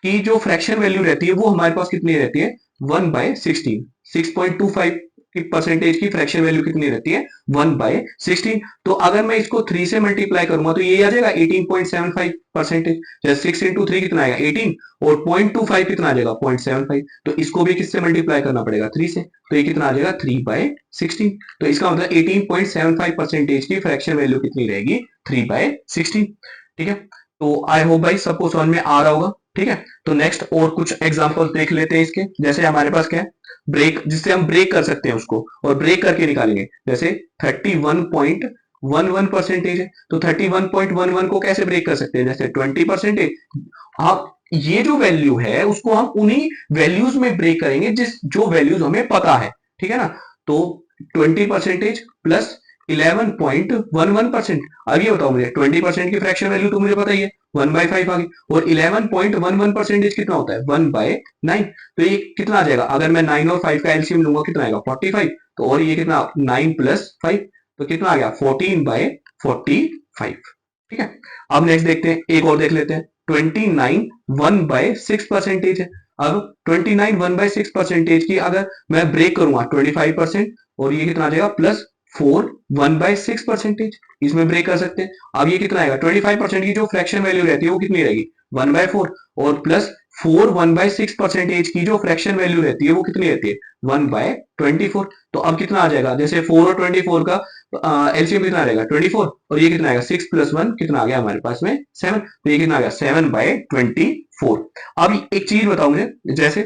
A: की जो फ्रैक्शन वैल्यू रहती है वो हमारे पास कितनी रहती है 1/16, 6.25 की परसेंटेज की फ्रैक्शन वैल्यू कितनी रहती है 1/16। तो अगर मैं इसको 3 से मल्टीप्लाई करूंगा तो ये आ जाएगा 18.75 परसेंटेज। जैसे 6 इंटू 3 कितना आएगा 18 और 0.25 कितना आ जाएगा 0.75। तो इसको भी किससे मल्टीप्लाई करना पड़ेगा 3 से, तो ये कितना आ जाएगा 3/16। तो इसका मतलब 18.75 परसेंटेज की फ्रैक्शन वैल्यू कितनी रहेगी 3/16। ठीक है, तो आई होप भाई सबको समझ में आ रहा होगा। ठीक है, तो नेक्स्ट और कुछ एग्जांपल देख लेते हैं इसके। जैसे हमारे पास क्या है ब्रेक, जिससे हम ब्रेक कर सकते हैं उसको और ब्रेक करके निकालेंगे। जैसे 31.11 परसेंटेज है, तो 31.11 को कैसे ब्रेक कर सकते हैं, जैसे 20%। आप ये जो वैल्यू है उसको हम उन्हीं वैल्यूज में ब्रेक करेंगे जिस जो वैल्यूज हमें पता है। ठीक है ना, तो 20% प्लस 11.11%। अब ये बताओ मुझे 20% की फ्रैक्शन वैल्यू तो मुझे पता ही है 1/5 आ गई, और 11.11 परसेंटेज कितना होता है 1/9। तो ये कितना आ जाएगा, अगर मैं 9 और 5 का एलसीएम लूंगा कितना आएगा 45। तो और ये कितना 9 प्लस 5 तो कितना आ गया 14/45। ठीक है, अब नेक्स्ट देखते हैं, एक और देख लेते हैं। 29 1/6 परसेंटेज है। अब 29 1/6 परसेंटेज की अगर मैं ब्रेक करूंगा 25%, और ये कितना आ जाएगा प्लस 4 1/6 परसेंटेज, इसमें ब्रेक कर सकते हैं। अब ये कितना आएगा 25% की जो फ्रैक्शन वैल्यू रहती है वो कितनी रहेगी 1/4, और प्लस 4 1/6 परसेंटेज की जो फ्रैक्शन वैल्यू रहती है वो कितनी रहती है 1/24। तो अब कितना आ जाएगा, जैसे 4 और 24 का एलसीएम कितना रहेगा 24, और ये कितना आएगा 6 + 1 कितना आ गया हमारे पास में 7। तो ये कितना आ गया 7/24। अब एक चीज बताओ मुझे, जैसे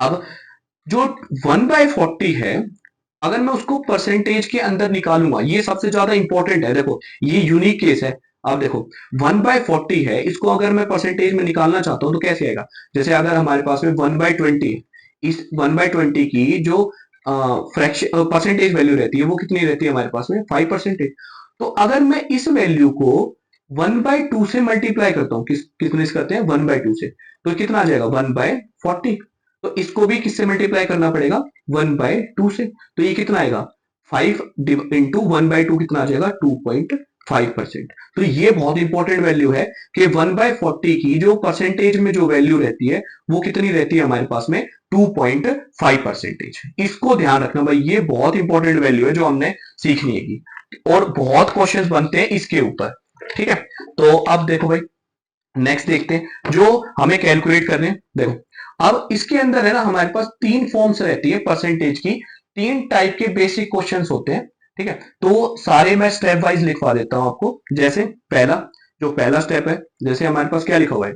A: अब जो 1/40 है अगर मैं उसको परसेंटेज के अंदर निकालूंगा, ये सबसे ज्यादा इंपॉर्टेंट है। देखो ये यूनिक केस है। अब देखो 1/40 है, इसको अगर मैं परसेंटेज में निकालना चाहता हूं तो कैसे आएगा, जैसे अगर हमारे पास में 1/20 है, इस 1/20 की जो फ्रैक्शन परसेंटेज वैल्यू रहती है वो कितनी रहती है हमारे पास में 5%। तो अगर मैं इस वैल्यू को 1/2 से मल्टीप्लाई करता हूँ, कितने से करते हैं 1/2 से, तो कितना आ जाएगा 1/40। तो इसको भी किससे मल्टीप्लाई करना पड़ेगा 1/2 से, तो ये कितना आएगा 5 इंटू 1/2 कितना आ जाएगा 2.5%। तो ये बहुत इंपॉर्टेंट वैल्यू है कि 1/40 की जो परसेंटेज में जो वैल्यू रहती है वो कितनी रहती है हमारे पास में 2.5%। इसको ध्यान रखना भाई, ये बहुत इंपॉर्टेंट वैल्यू है जो हमने सीखनी है, और बहुत क्वेश्चंस बनते हैं इसके ऊपर। ठीक है, तो अब देखो भाई नेक्स्ट देखते हैं जो हमें कैलकुलेट करने हैं। देखो अब इसके अंदर है ना हमारे पास 3 फॉर्म्स रहती है परसेंटेज की, 3 टाइप के बेसिक क्वेश्चंस होते हैं। ठीक है, तो सारे मैं स्टेप वाइज लिखवा देता हूं आपको। जैसे जो पहला स्टेप है, जैसे हमारे पास क्या लिखा हुआ है,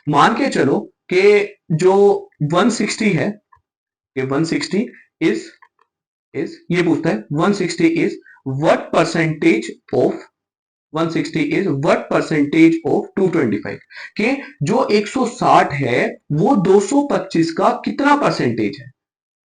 A: मान के चलो कि जो 160 है, कि 160 इज ये पूछता है 160 is what percentage of 160 is what percentage of 225, कि जो 160 है वो 225 का कितना परसेंटेज है।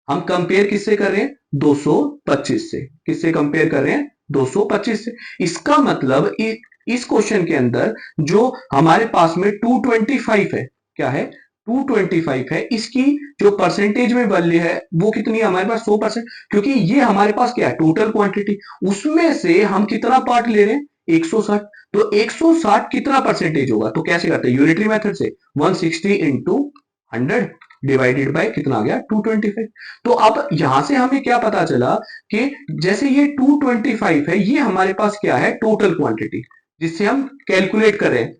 A: हम कंपेयर किससे कर रहे हैं 225 से, किससे कंपेयर कर रहे हैं 225 से। इसका मतलब इस क्वेश्चन के अंदर जो हमारे पास में 225 है, क्या है 225 है, इसकी जो परसेंटेज में वैल्यू है वो कितनी है हमारे पास 100%, क्योंकि ये हमारे पास क्या है टोटल क्वांटिटी, उसमें से हम कितना पार्ट ले रहे हैं 160। तो 160 कितना परसेंटेज होगा, तो कैसे करते हैं यूनिटरी मेथड से 160 इंटू 100 डिवाइडेड बाय कितना आ गया 225। तो अब यहां से हमें क्या पता चला कि जैसे ये 225 है, ये हमारे पास क्या है टोटल क्वांटिटी, जिससे हम कैलकुलेट करें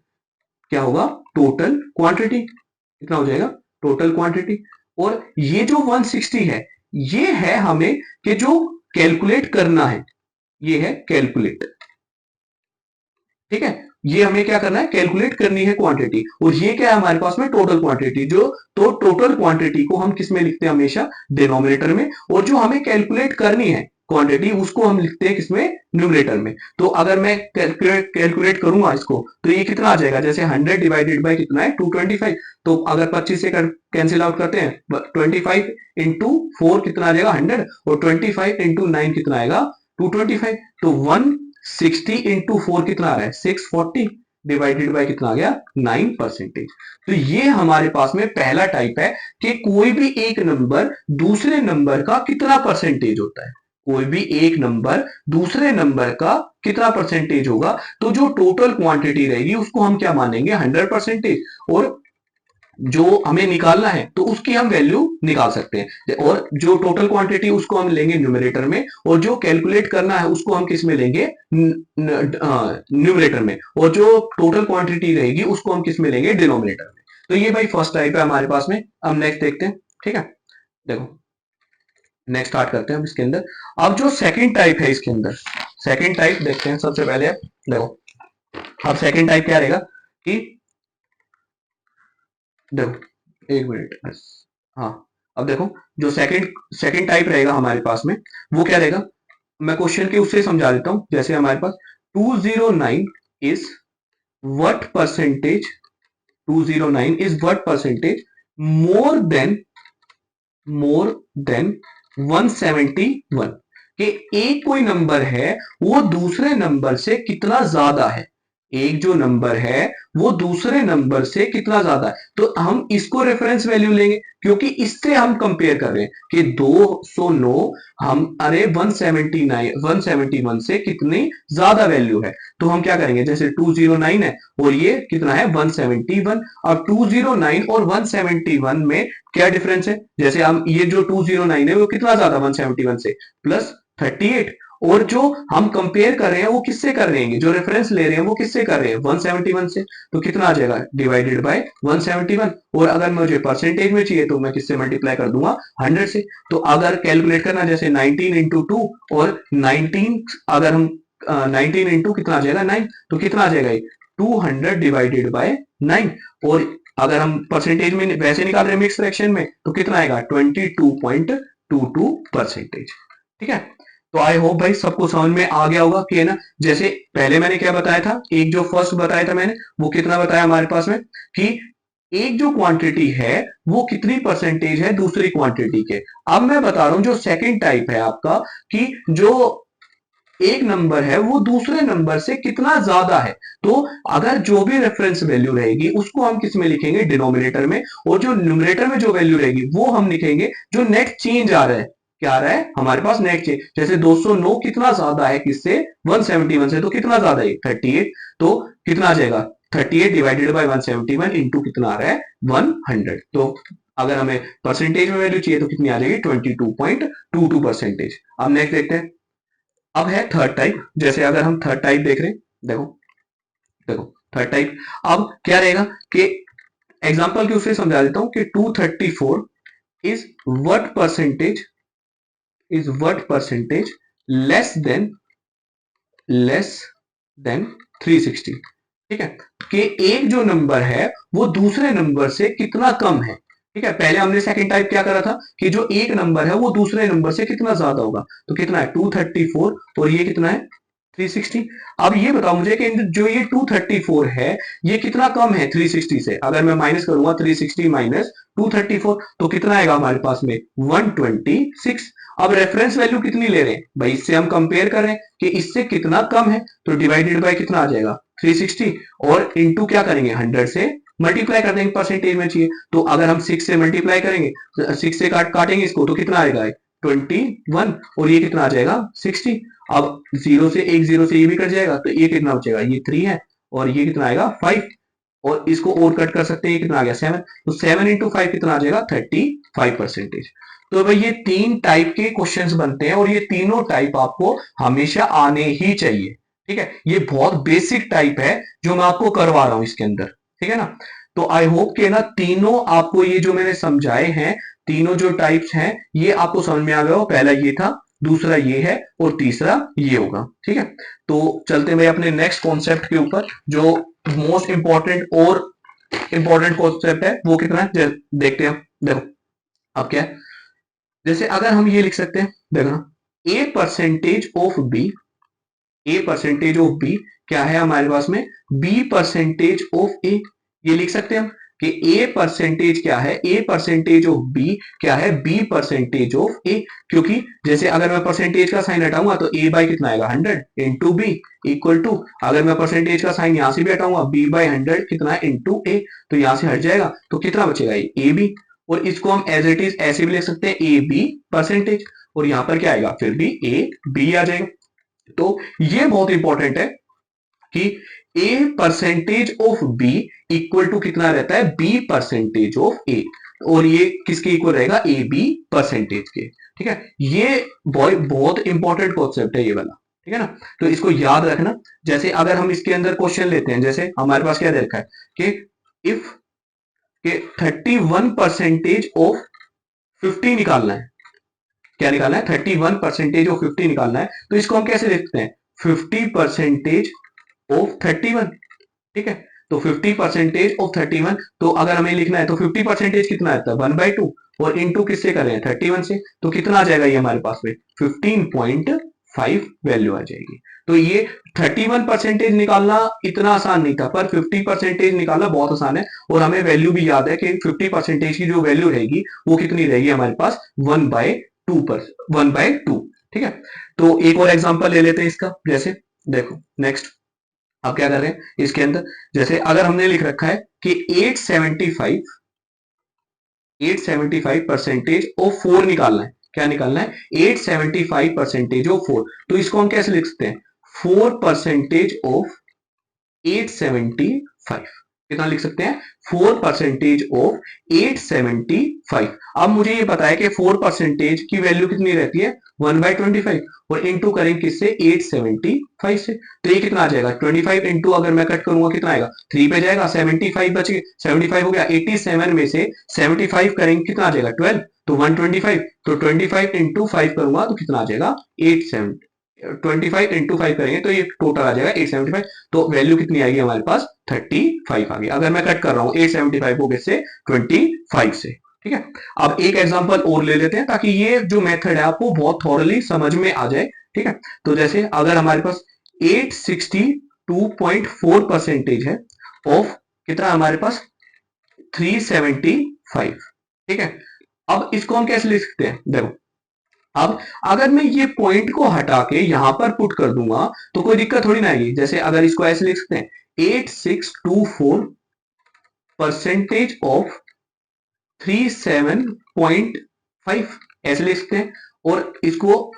A: क्या होगा टोटल क्वांटिटी, कितना हो जाएगा टोटल क्वांटिटी। और ये जो 160 है ये है हमें कि जो कैलकुलेट करना है, ये है कैलकुलेट। ठीक है, ये हमें क्या करना है कैलकुलेट करनी है क्वांटिटी, और ये क्या है हमारे पास में टोटल क्वांटिटी। जो तो टोटल क्वांटिटी को हम किस में लिखते हैं हमेशा डिनोमिनेटर में, और जो हमें कैलकुलेट करनी है क्वांटिटी उसको हम लिखते हैं किसमें न्यूमरेटर में। तो अगर मैं कैलकुलेट करूंगा इसको तो ये कितना आ जाएगा, जैसे 100 डिवाइडेड बाय कितना है 225। तो अगर 25 से कैंसिल आउट करते हैं 25 इंटू 4 कितना आ जाएगा 100, और 25 इंटू 9 कितना आएगा 225। तो 160 इंटू 4 कितना आ रहा है 640 डिवाइडेड बाय कितना आ गया 9%। तो ये हमारे पास में पहला टाइप है कि कोई भी एक नंबर दूसरे नंबर का कितना परसेंटेज होता है, कोई भी एक नंबर दूसरे नंबर का कितना परसेंटेज होगा। तो जो टोटल क्वांटिटी रहेगी उसको हम क्या मानेंगे 100%। और जो हमें निकालना है तो उसकी हम वैल्यू निकाल सकते हैं, और जो टोटल क्वांटिटी उसको हम लेंगे न्यूमरेटर में, और जो कैलकुलेट करना है उसको हम किस में लेंगे, न्यूमरेटर में, और जो टोटल क्वांटिटी रहेगी उसको हम किस में लेंगे, डिनोमिनेटर में। तो ये भाई फर्स्ट टाइप है हमारे पास में। अब नेक्स्ट देखते हैं, ठीक है। देखो नेक्स्ट स्टार्ट करते हैं हम इसके अंदर। अब जो सेकंड टाइप है इसके अंदर, सेकंड टाइप देखते हैं सबसे पहले। देखो अब सेकंड टाइप क्या रहेगा कि, देखो एक मिनट बस, हाँ अब देखो जो सेकंड सेकंड टाइप रहेगा हमारे पास में, वो क्या रहेगा, मैं क्वेश्चन के उससे समझा देता हूं। जैसे हमारे पास 209 is what percentage, 209 is what percentage more than 171, कि एक कोई नंबर है वो दूसरे नंबर से कितना ज्यादा है, एक जो नंबर है वो दूसरे नंबर से कितना ज्यादा है। तो हम इसको रेफरेंस वैल्यू लेंगे, क्योंकि इससे हम कंपेयर कर रहे हैं कि 209 हम अरे 179 171 से कितनी ज्यादा वैल्यू है। तो हम क्या करेंगे, जैसे 209 है और ये कितना है 171, अब 209 और 171 में क्या डिफरेंस है, जैसे हम ये जो 209 है वो कितना ज्यादा 171 से, प्लस 38, और जो हम कंपेयर कर रहे हैं वो किससे कर रहे हैं, जो रेफरेंस ले रहे हैं वो किससे कर रहे हैं 171 से, तो कितना आ जाएगा डिवाइडेड बाय 171। और अगर मुझे परसेंटेज में चाहिए तो मैं किससे मल्टीप्लाई कर दूंगा 100 से। तो अगर कैलकुलेट करना जैसे 19 इंटू 2, और 19 अगर हम 19 इंटू कितना आ जाएगा 9, तो कितना आ जाएगा 200 डिवाइडेड बाय 9। और अगर हम परसेंटेज में वैसे निकाल रहे हैं मिक्स फ्रैक्शन में, तो कितना आएगा 22.22%। ठीक है, तो आई होप भाई सबको समझ में आ गया होगा कि है ना। जैसे पहले मैंने क्या बताया था, एक जो फर्स्ट बताया था मैंने, वो कितना बताया हमारे पास में कि एक जो क्वांटिटी है वो कितनी परसेंटेज है दूसरी क्वांटिटी के। अब मैं बता रहा हूं जो सेकंड टाइप है आपका, कि जो एक नंबर है वो दूसरे नंबर से कितना ज्यादा है। तो अगर जो भी रेफरेंस वैल्यू रहेगी उसको हम किस में लिखेंगे, डिनोमिनेटर में, और जो न्यूमरेटर में जो वैल्यू रहेगी वो हम लिखेंगे जो नेट चेंज आ रहा है, क्या आ रहा है हमारे पास नेट चेंज। जैसे 209 कितना ज्यादा है किससे 171 से, तो कितना ज्यादा है 38, तो कितना आ जाएगा 38 डिवाइडेड बाय 171 इंटू कितना आ रहा है 100। तो अगर हमें परसेंटेज में वैल्यू चाहिए तो कितनी आ जाएगी 22.22%। अब नेक्स्ट देखते हैं। अब है थर्ड टाइप। जैसे अगर हम थर्ड टाइप देख रहे हैं, देखो देखो थर्ड टाइप अब क्या रहेगा कि एग्जांपल के उससे समझा देता हूं कि 234 is what percentage less than 360। ठीक है, कि एक जो नंबर है वो दूसरे नंबर से कितना कम है। ठीक है, पहले हमने सेकंड टाइप क्या करा था कि जो एक नंबर है वो दूसरे नंबर से कितना ज्यादा होगा, तो कितना है 234 और ये कितना है 360। अब ये बताओ मुझे कि जो ये 234 है ये कितना कम है 360 से। अगर मैं माइनस करूंगा 360 माइनस 234 तो कितना आएगा हमारे पास में 126। अब रेफरेंस वैल्यू कितनी ले रहे हैं भाई, इससे हम कंपेयर कर रहे हैं कि इससे कितना कम है, तो डिवाइडेड बाय कितना आ जाएगा 360, और इनटू क्या करेंगे 100 से मल्टीप्लाई कर देंगे, परसेंटेज में चाहिए। तो अगर हम 6 से मल्टीप्लाई करेंगे, 6 से काटेंगे इसको तो कितना आएगा 21, और ये कितना आ जाएगा 60। अब जीरो से ये भी कट जाएगा तो ये कितना बचेगा, ये 3 है, और ये कितना आएगा 5, और इसको और कट कर सकते हैं, ये कितना आ गया 7, तो 7 इंटू 5 कितना आ जाएगा 35%। तो भाई ये तीन टाइप के क्वेश्चंस बनते हैं, और ये तीनों टाइप आपको हमेशा आने ही चाहिए। ठीक है, ये बहुत बेसिक टाइप है जो मैं आपको करवा रहा हूं इसके अंदर। ठीक है ना, तो आई होप के ना तीनों आपको ये जो मैंने समझाए हैं, तीनों जो टाइप्स हैं ये आपको समझ में आ गया हो। पहला ये था, दूसरा ये है, और तीसरा ये होगा। ठीक है, तो चलते हैं भाई अपने नेक्स्ट कॉन्सेप्ट के ऊपर, जो मोस्ट इंपॉर्टेंट और इंपॉर्टेंट कॉन्सेप्ट है वो कितना है देखते हैं। देखो अब क्या है, जैसे अगर हम ये लिख सकते हैं, देखो A percentage of B, A percentage of B क्या है हमारे पास में, बी परसेंटेज ऑफ ए। ये लिख सकते हैं हम कि ए परसेंटेज क्या है, ए परसेंटेज ऑफ बी क्या है, बी परसेंटेज ऑफ ए। क्योंकि जैसे अगर मैं परसेंटेज का साइन हटाऊंगा तो ए बाई कितना आएगा 100 इंटू बी इक्वल टू, अगर मैं परसेंटेज का साइन यहां से भी हटाऊंगा बी बाई 100 कितना है इंटू ए, तो यहां से हट जाएगा तो कितना बचेगा ए बी। और इसको हम एज इट इज ऐसे भी लिख सकते हैं ए बी परसेंटेज, और यहां पर क्या आएगा फिर भी ए बी आ जाएगा। तो ये बहुत इंपॉर्टेंट है कि A percentage of B equal to कितना रहता है, बी परसेंटेज ऑफ ए, और ये किसके इक्वल रहेगा, ए बी परसेंटेज के। ठीक है, ये बहुत इंपॉर्टेंट कॉन्सेप्ट है ये वाला, ठीक है ना, तो इसको याद रखना। जैसे अगर हम इसके अंदर क्वेश्चन लेते हैं, जैसे हमारे पास क्या दे रखा है कि इफ के 31% ऑफ 50 निकालना है, क्या निकालना है, 31% ऑफ 50 निकालना है, तो इसको हम कैसे लिखते हैं, 50% ऑफ 31, ठीक है, तो 50% ऑफ 31, तो अगर हमें लिखना है तो 50% कितना आता है 1/2, और इनटू किससे कर रहे हैं 31 से, तो कितना आ जाएगा ये हमारे पास में 15.5 वैल्यू आ जाएगी। तो ये 31% निकालना इतना आसान नहीं था, पर 50% निकालना बहुत आसान है, और हमें वैल्यू भी याद है कि 50% की जो वैल्यू रहेगी वो कितनी रहेगी हमारे पास 1/2, ठीक है। तो एक और एग्जांपल ले लेते हैं इसका, जैसे देखो नेक्स्ट, अब क्या कर रहे हैं इसके अंदर, जैसे अगर हमने लिख रखा है कि 875% ऑफ 4 निकालना है, क्या निकालना है 875% ऑफ 4, तो इसको हम कैसे लिख सकते हैं 4% ऑफ 875, कितना लिख सकते हैं 4% ऑफ 875। अब मुझे ये पता है कि 4% की वैल्यू कितनी रहती है 1/25, और इंटू करेंगे किससे 875 से, तो ये कितना आ जाएगा 25 इंटू, अगर मैं कट करूंगा कितना आएगा 3 पे जाएगा, 75 बच गए, 75 हो गया, 87 में से 75 करेंगे कितना आ जाएगा 12, तो 125, तो 25 इंटू 5 करूंगा तो कितना आ जाएगा 87, 25 इंटू 5 करेंगे तो ये टोटल आ जाएगा 875, तो वैल्यू कितनी आएगी हमारे पास 35 आ गई। अगर मैं कट कर रहा हूं 875 को किससे 25 से, ठीक है। अब एक एग्जांपल और ले लेते हैं ताकि ये जो मेथड है आपको बहुत थॉरली समझ में आ जाए, ठीक है। तो जैसे अगर हमारे पास 862.4% है ऑफ कितना हमारे पास 375, ठीक है। अब इसको हम कैसे लिख सकते हैं, देखो अब अगर मैं ये पॉइंट को हटा के यहां पर पुट कर दूंगा तो कोई दिक्कत थोड़ी ना आएगी। जैसे अगर इसको ऐसे लिख सकते हैं 8624% ऑफ 37.5 ऐसे लिख सकते हैं, और इसको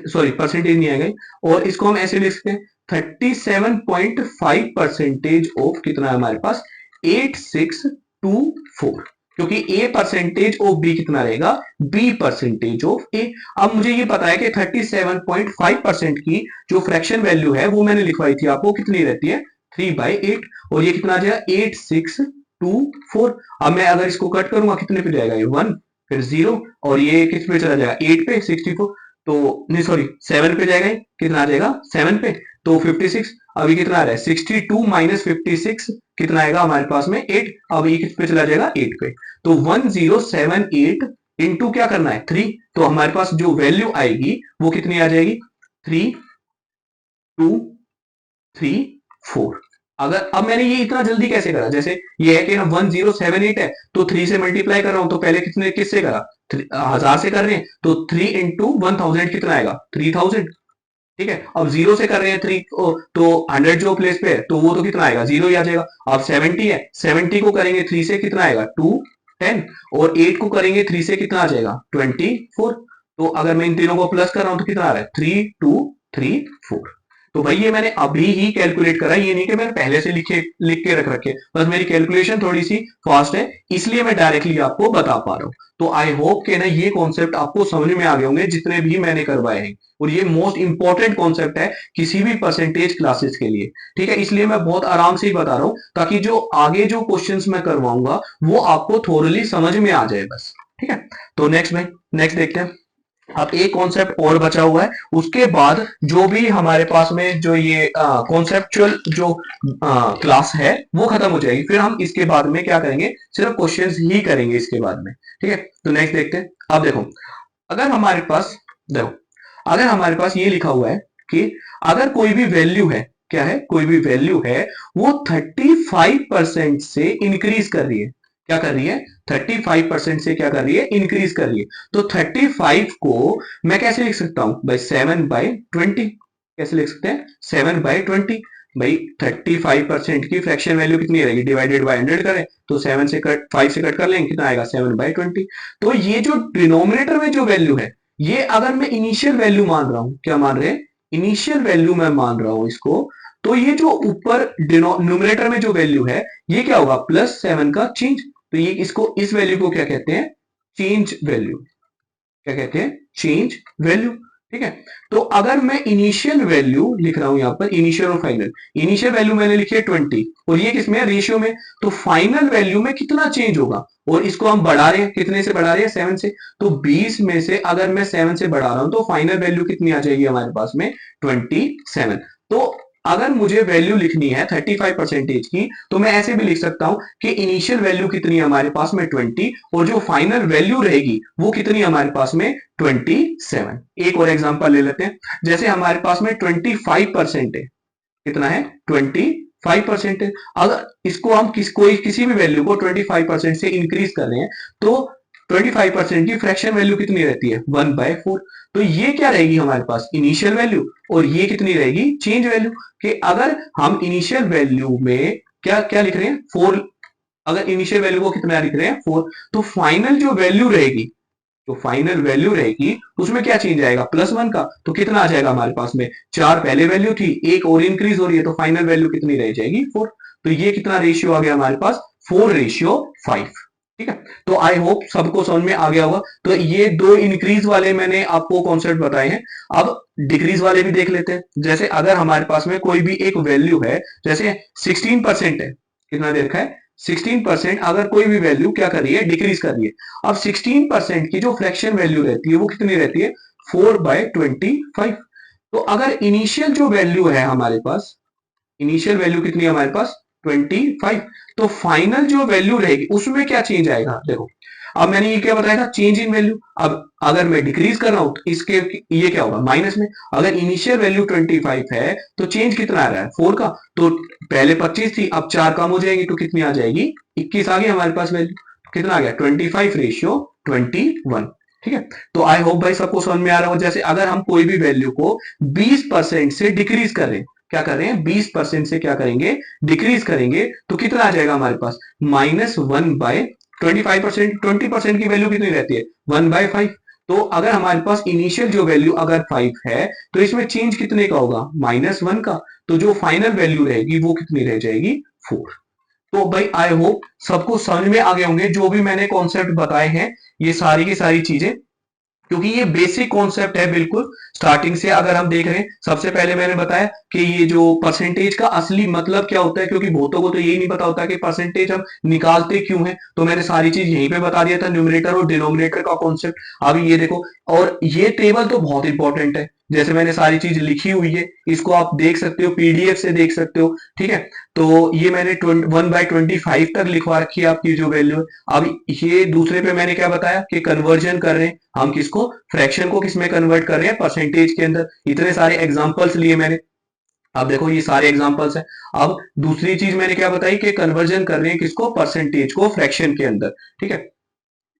A: सॉरी परसेंटेज नहीं आएगा, और इसको हम ऐसे लिख सकते हैं 37.5% ऑफ कितना है हमारे पास 8624, क्योंकि ए परसेंटेज ऑफ बी कितना रहेगा बी परसेंटेज ऑफ ए। अब मुझे ये पता है कि 37.5% की जो फ्रैक्शन वैल्यू है वो मैंने लिखवाई थी आपको, कितनी रहती है 3/8, और ये कितना आ जाएगा 8624। अब मैं अगर इसको कट करूंगा कितने पे जाएगा ये 1, फिर 0, और ये किस पे चला जाएगा 8 पे 64, तो नहीं सॉरी 7 पे जाएगा, कितना आ जाएगा 7 पे, तो 56। अभी कितना आ रहा है 62 माइनस 56 कितना आएगा हमारे पास में 8, अब ये किस पे चला जाएगा 8 पे, तो 1078 इंटू क्या करना है 3, तो हमारे पास जो वैल्यू आएगी वो कितनी आ जाएगी 3234। अगर अब मैंने ये इतना जल्दी कैसे करा, जैसे ये है कि ना 1078 है तो 3 से मल्टीप्लाई कर रहा हूं, तो पहले कितने किससे करा 1000 से कर रहे हैं, तो 3 इंटू 1000 कितना आएगा 3000, ठीक है। अब 0 से कर रहे हैं 3 तो 100 जो प्लेस पे है तो वो तो कितना आएगा 0 ही आ जाएगा। अब 70 है, 70 को करेंगे 3 से कितना आएगा 210, और 8 को करेंगे 3 से कितना आ जाएगा 24, तो अगर मैं इन तीनों को प्लस कर रहा हूं तो कितना आ रहा है 3234। तो भाई ये मैंने अभी ही कैलकुलेट करा, ये नहीं कि मैंने पहले से लिख के रख रखे, बस मेरी कैलकुलेशन थोड़ी सी फास्ट है इसलिए मैं डायरेक्टली आपको बता पा रहा हूं। तो आई होप कि ना ये कॉन्सेप्ट आपको समझ में आ गए होंगे जितने भी मैंने करवाए हैं, और ये मोस्ट इंपॉर्टेंट कॉन्सेप्ट है किसी भी परसेंटेज क्लासेस के लिए, ठीक है। इसलिए मैं बहुत आराम से ही बता रहा हूं ताकि जो आगे जो क्वेश्चंस मैं करवाऊंगा वो आपको थोरली समझ में आ जाए बस, ठीक है। तो नेक्स्ट भाई नेक्स्ट देखते हैं। अब एक कॉन्सेप्ट और बचा हुआ है, उसके बाद जो भी हमारे पास में जो ये कॉन्सेप्चुअल जो क्लास है वो खत्म हो जाएगी, फिर हम इसके बाद में क्या करेंगे सिर्फ क्वेश्चंस ही करेंगे इसके बाद में, ठीक है। तो नेक्स्ट देखते हैं। अब देखो अगर हमारे पास देखो अगर हमारे पास ये लिखा हुआ है कि अगर कोई भी वैल्यू है, क्या है कोई भी वैल्यू है वो 35% से इंक्रीज कर रही है, क्या कर रही है 35% से क्या कर रही है इंक्रीज कर रही है, तो 35 को मैं कैसे लिख सकता हूं भाई 7/20, कैसे लिख सकते हैं 7/20 भाई 35% की फ्रैक्शन वैल्यू कितनी रहेगी डिवाइडेड बाय 100 करें तो 7 से कट 5 से कट कर लेंगे कितना आएगा 7/20। तो ये जो डिनोमिनेटर में जो वैल्यू है ये अगर मैं इनिशियल वैल्यू मान रहा हूं, क्या मान रहे हैं इनिशियल वैल्यू मैं मान रहा हूं इसको, तो ये जो ऊपर न्यूमरेटर में जो वैल्यू है ये क्या होगा, +7 का चेंज। तो ये इसको, इस वैल्यू को क्या कहते हैं, चेंज वैल्यू। क्या कहते हैं, चेंज वैल्यू। ठीक है, तो अगर मैं इनिशियल वैल्यू लिख रहा हूं यहां पर, इनिशियल और फाइनल, इनिशियल वैल्यू मैंने लिखी है 20 और ये किसमें है, रेशियो में, तो फाइनल वैल्यू में कितना चेंज होगा, और इसको हम बढ़ा रहे हैं, कितने से बढ़ा रहे हैं, 7 से, तो 20 में से अगर मैं 7 से बढ़ा रहा हूं तो फाइनल वैल्यू कितनी आ जाएगी हमारे पास में, 27। तो अगर मुझे वैल्यू लिखनी है 35% की, तो मैं ऐसे भी लिख सकता हूं कि इनिशियल वैल्यू कितनी है हमारे पास में 20 और जो फाइनल वैल्यू रहेगी वो कितनी है हमारे पास में 27। एक और एग्जांपल ले लेते हैं, जैसे हमारे पास में 25% है, कितना है, 25% है। अगर इसको हम किसी भी वैल्यू को 25% से इंक्रीज कर रहे हैं तो 25% की फ्रैक्शन वैल्यू कितनी रहती है, 1/4। तो ये क्या रहेगी हमारे पास, इनिशियल वैल्यू, और ये कितनी रहेगी, चेंज वैल्यू। कि अगर हम इनिशियल वैल्यू में क्या क्या लिख रहे हैं, 4, अगर इनिशियल वैल्यू को कितना लिख रहे हैं, 4, तो फाइनल जो वैल्यू रहेगी, तो फाइनल वैल्यू रहेगी उसमें क्या चेंज आएगा, +1 का, तो कितना आ जाएगा हमारे पास में, 4 पहले वैल्यू थी, एक और इंक्रीज हो रही है, तो फाइनल वैल्यू कितनी रह जाएगी, 4। तो ये कितना रेशियो आ गया हमारे पास, 4:5। ठीक है, तो आई होप सबको समझ में आ गया होगा। तो ये दो इंक्रीज वाले मैंने आपको कॉन्सेप्ट बताए हैं। अब डिक्रीज वाले भी देख लेते हैं। जैसे अगर हमारे पास में कोई भी एक वैल्यू है, जैसे 16% है, कितना दे रखा है, 16%, अगर कोई भी वैल्यू क्या कर रही है, डिक्रीज कर रही है। अब 16% की जो फ्रैक्शन वैल्यू रहती है वो कितनी रहती है, 4/25। तो अगर इनिशियल जो वैल्यू है हमारे पास, इनिशियल वैल्यू कितनी है हमारे पास, 25, तो फाइनल जो वैल्यू रहेगी उसमें क्या चेंज आएगा, देखो अब मैंने ये क्या बताया था, चेंज इन वैल्यू। अब अगर मैं डिक्रीज कर रहा हूं तो इसके ये क्या होगा, माइनस में। अगर इनिशियल वैल्यू 25 है तो चेंज कितना आ रहा है, 4 का, तो पहले 25 थी, अब 4 कम हो जाएगी तो कितनी आ जाएगी, 21 आ गई हमारे पास वैल्यू। कितना आ गया, 25:21। ठीक है, तो आई होप भाई सबको समझ में आ रहा हो। जैसे अगर हम कोई भी वैल्यू को 20% से डिक्रीज कर रहे हैं, क्या कर रहे हैं, 20% से क्या करेंगे, डिक्रीज करेंगे, तो कितना आ जाएगा हमारे पास, -1/25%। 20% की वैल्यू कितनी रहती है, 1/5। तो अगर हमारे पास इनिशियल जो वैल्यू अगर 5 है तो इसमें चेंज कितने का होगा, -1 का, तो जो फाइनल वैल्यू रहेगी वो कितनी रह जाएगी, 4। तो भाई आई होप सबको समझ में आ गए होंगे जो भी मैंने कॉन्सेप्ट बताए हैं, ये सारी की सारी चीजें, क्योंकि ये बेसिक कॉन्सेप्ट है बिल्कुल। स्टार्टिंग से अगर हम देख रहे हैं, सबसे पहले मैंने बताया कि ये जो परसेंटेज का असली मतलब क्या होता है, क्योंकि बहुतों को तो यही नहीं पता होता कि परसेंटेज हम निकालते क्यों हैं। तो मैंने सारी चीज यहीं पे बता दिया था, न्यूमरेटर और डिनोमिनेटर का कॉन्सेप्ट। अभी ये देखो, और ये टेबल तो बहुत इंपॉर्टेंट है, जैसे मैंने सारी चीज लिखी हुई है, इसको आप देख सकते हो, पीडीएफ से देख सकते हो। ठीक है, तो ये मैंने 1/25 तक लिखवा रखी है आपकी जो वैल्यू है। अब ये दूसरे पे मैंने क्या बताया कि कन्वर्जन कर रहे हैं हम, किसको, फ्रैक्शन को किस में कन्वर्ट कर रहे हैं, परसेंटेज के अंदर। इतने सारे एग्जांपल्स लिए मैंने, अब देखो ये सारे एग्जांपल्स हैं। अब दूसरी चीज मैंने क्या बताई कि कन्वर्जन कर रहे हैं किसको, परसेंटेज को फ्रैक्शन के अंदर। ठीक है,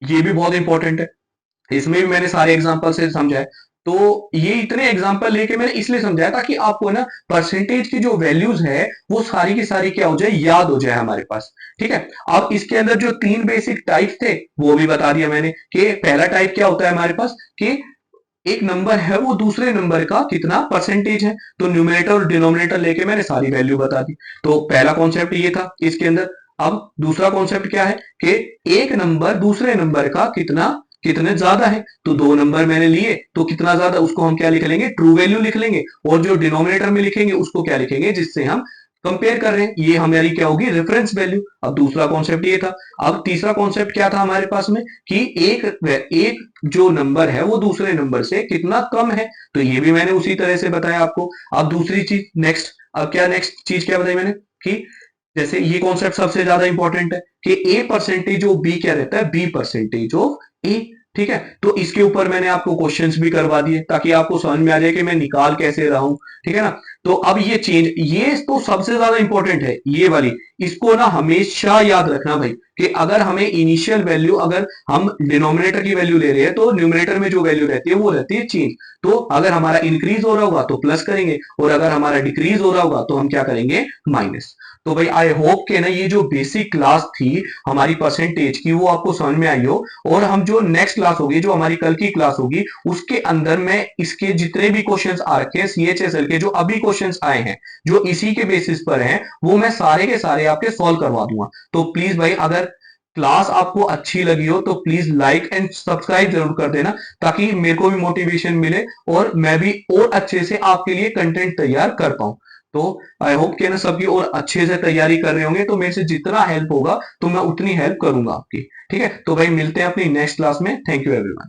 A: ये भी बहुत इंपॉर्टेंट है, इसमें भी मैंने सारे एग्जांपल से समझाया। तो ये इतने एग्जांपल लेके मैंने इसलिए समझाया ताकि आपको ना परसेंटेज की जो वैल्यूज है वो सारी की सारी क्या हो जाए, याद हो जाए हमारे पास। ठीक है, अब इसके अंदर जो 3 बेसिक टाइप थे वो भी बता दिया मैंने, कि पहला टाइप क्या होता है हमारे पास, कि एक नंबर है वो दूसरे नंबर का कितना परसेंटेज है। तो न्यूमरेटर और डिनोमिनेटर लेके मैंने सारी वैल्यू बता दी। तो पहला कॉन्सेप्ट ये था इसके अंदर। अब दूसरा कॉन्सेप्ट क्या है कि एक नंबर दूसरे नंबर का कितना, कितने ज्यादा है। तो 2 नंबर मैंने लिए तो कितना ज्यादा, उसको हम क्या लिख लेंगे, ट्रू वैल्यू लिख लेंगे, और जो डिनोमिनेटर में लिखेंगे उसको क्या लिखेंगे, जिससे हम कंपेयर कर रहे हैं, ये हमारी क्या होगी, रेफरेंस वैल्यू। अब दूसरा कॉन्सेप्ट ये था। अब तीसरा कॉन्सेप्ट क्या था हमारे पास में, कि एक जो नंबर है वो दूसरे नंबर से कितना कम है। तो ये भी मैंने उसी तरह से बताया आपको। अब दूसरी चीज नेक्स्ट, अब क्या नेक्स्ट चीज क्या बताई मैंने, कि जैसे ये कॉन्सेप्ट सबसे ज्यादा इंपॉर्टेंट है कि ए परसेंटेज ऑफ बी क्या रहता है, बी परसेंटेज ऑफ ए। ठीक है, तो इसके ऊपर मैंने आपको क्वेश्चंस भी करवा दिए ताकि आपको समझ में आ जाए कि मैं निकाल कैसे रहा हूं। ठीक है ना, तो अब ये चेंज, ये तो सबसे ज्यादा इंपॉर्टेंट है ये वाली, इसको ना हमेशा याद रखना भाई, कि अगर हमें इनिशियल वैल्यू, अगर हम डिनोमिनेटर की वैल्यू ले रहे हैं तो न्यूमरेटर में जो वैल्यू रहती है वो रहती है चेंज। तो अगर हमारा इंक्रीज हो रहा होगा तो प्लस करेंगे, और अगर हमारा डिक्रीज हो रहा होगा तो हम क्या करेंगे, माइनस। तो भाई आई होप के ना ये जो बेसिक क्लास थी हमारी परसेंटेज की वो आपको समझ में आई हो। और हम जो नेक्स्ट क्लास होगी, जो हमारी कल की क्लास होगी, उसके अंदर मैं इसके जितने भी क्वेश्चंस आ रखे हैं CHSL के, जो अभी क्वेश्चंस आए हैं जो इसी के बेसिस पर हैं, वो मैं सारे के सारे आपके सॉल्व करवा दूंगा। तो प्लीज भाई, अगर क्लास आपको अच्छी लगी हो तो प्लीज लाइक एंड सब्सक्राइब जरूर कर देना, ताकि मेरे को भी मोटिवेशन मिले और मैं भी और अच्छे से आपके लिए कंटेंट तैयार कर पाऊं। तो आई होप कि ना सभी और अच्छे से तैयारी कर रहे होंगे, तो मेरे से जितना हेल्प होगा तो मैं उतनी हेल्प करूंगा आपकी। ठीक है, तो भाई मिलते हैं अपनी नेक्स्ट क्लास में। Thank you everyone.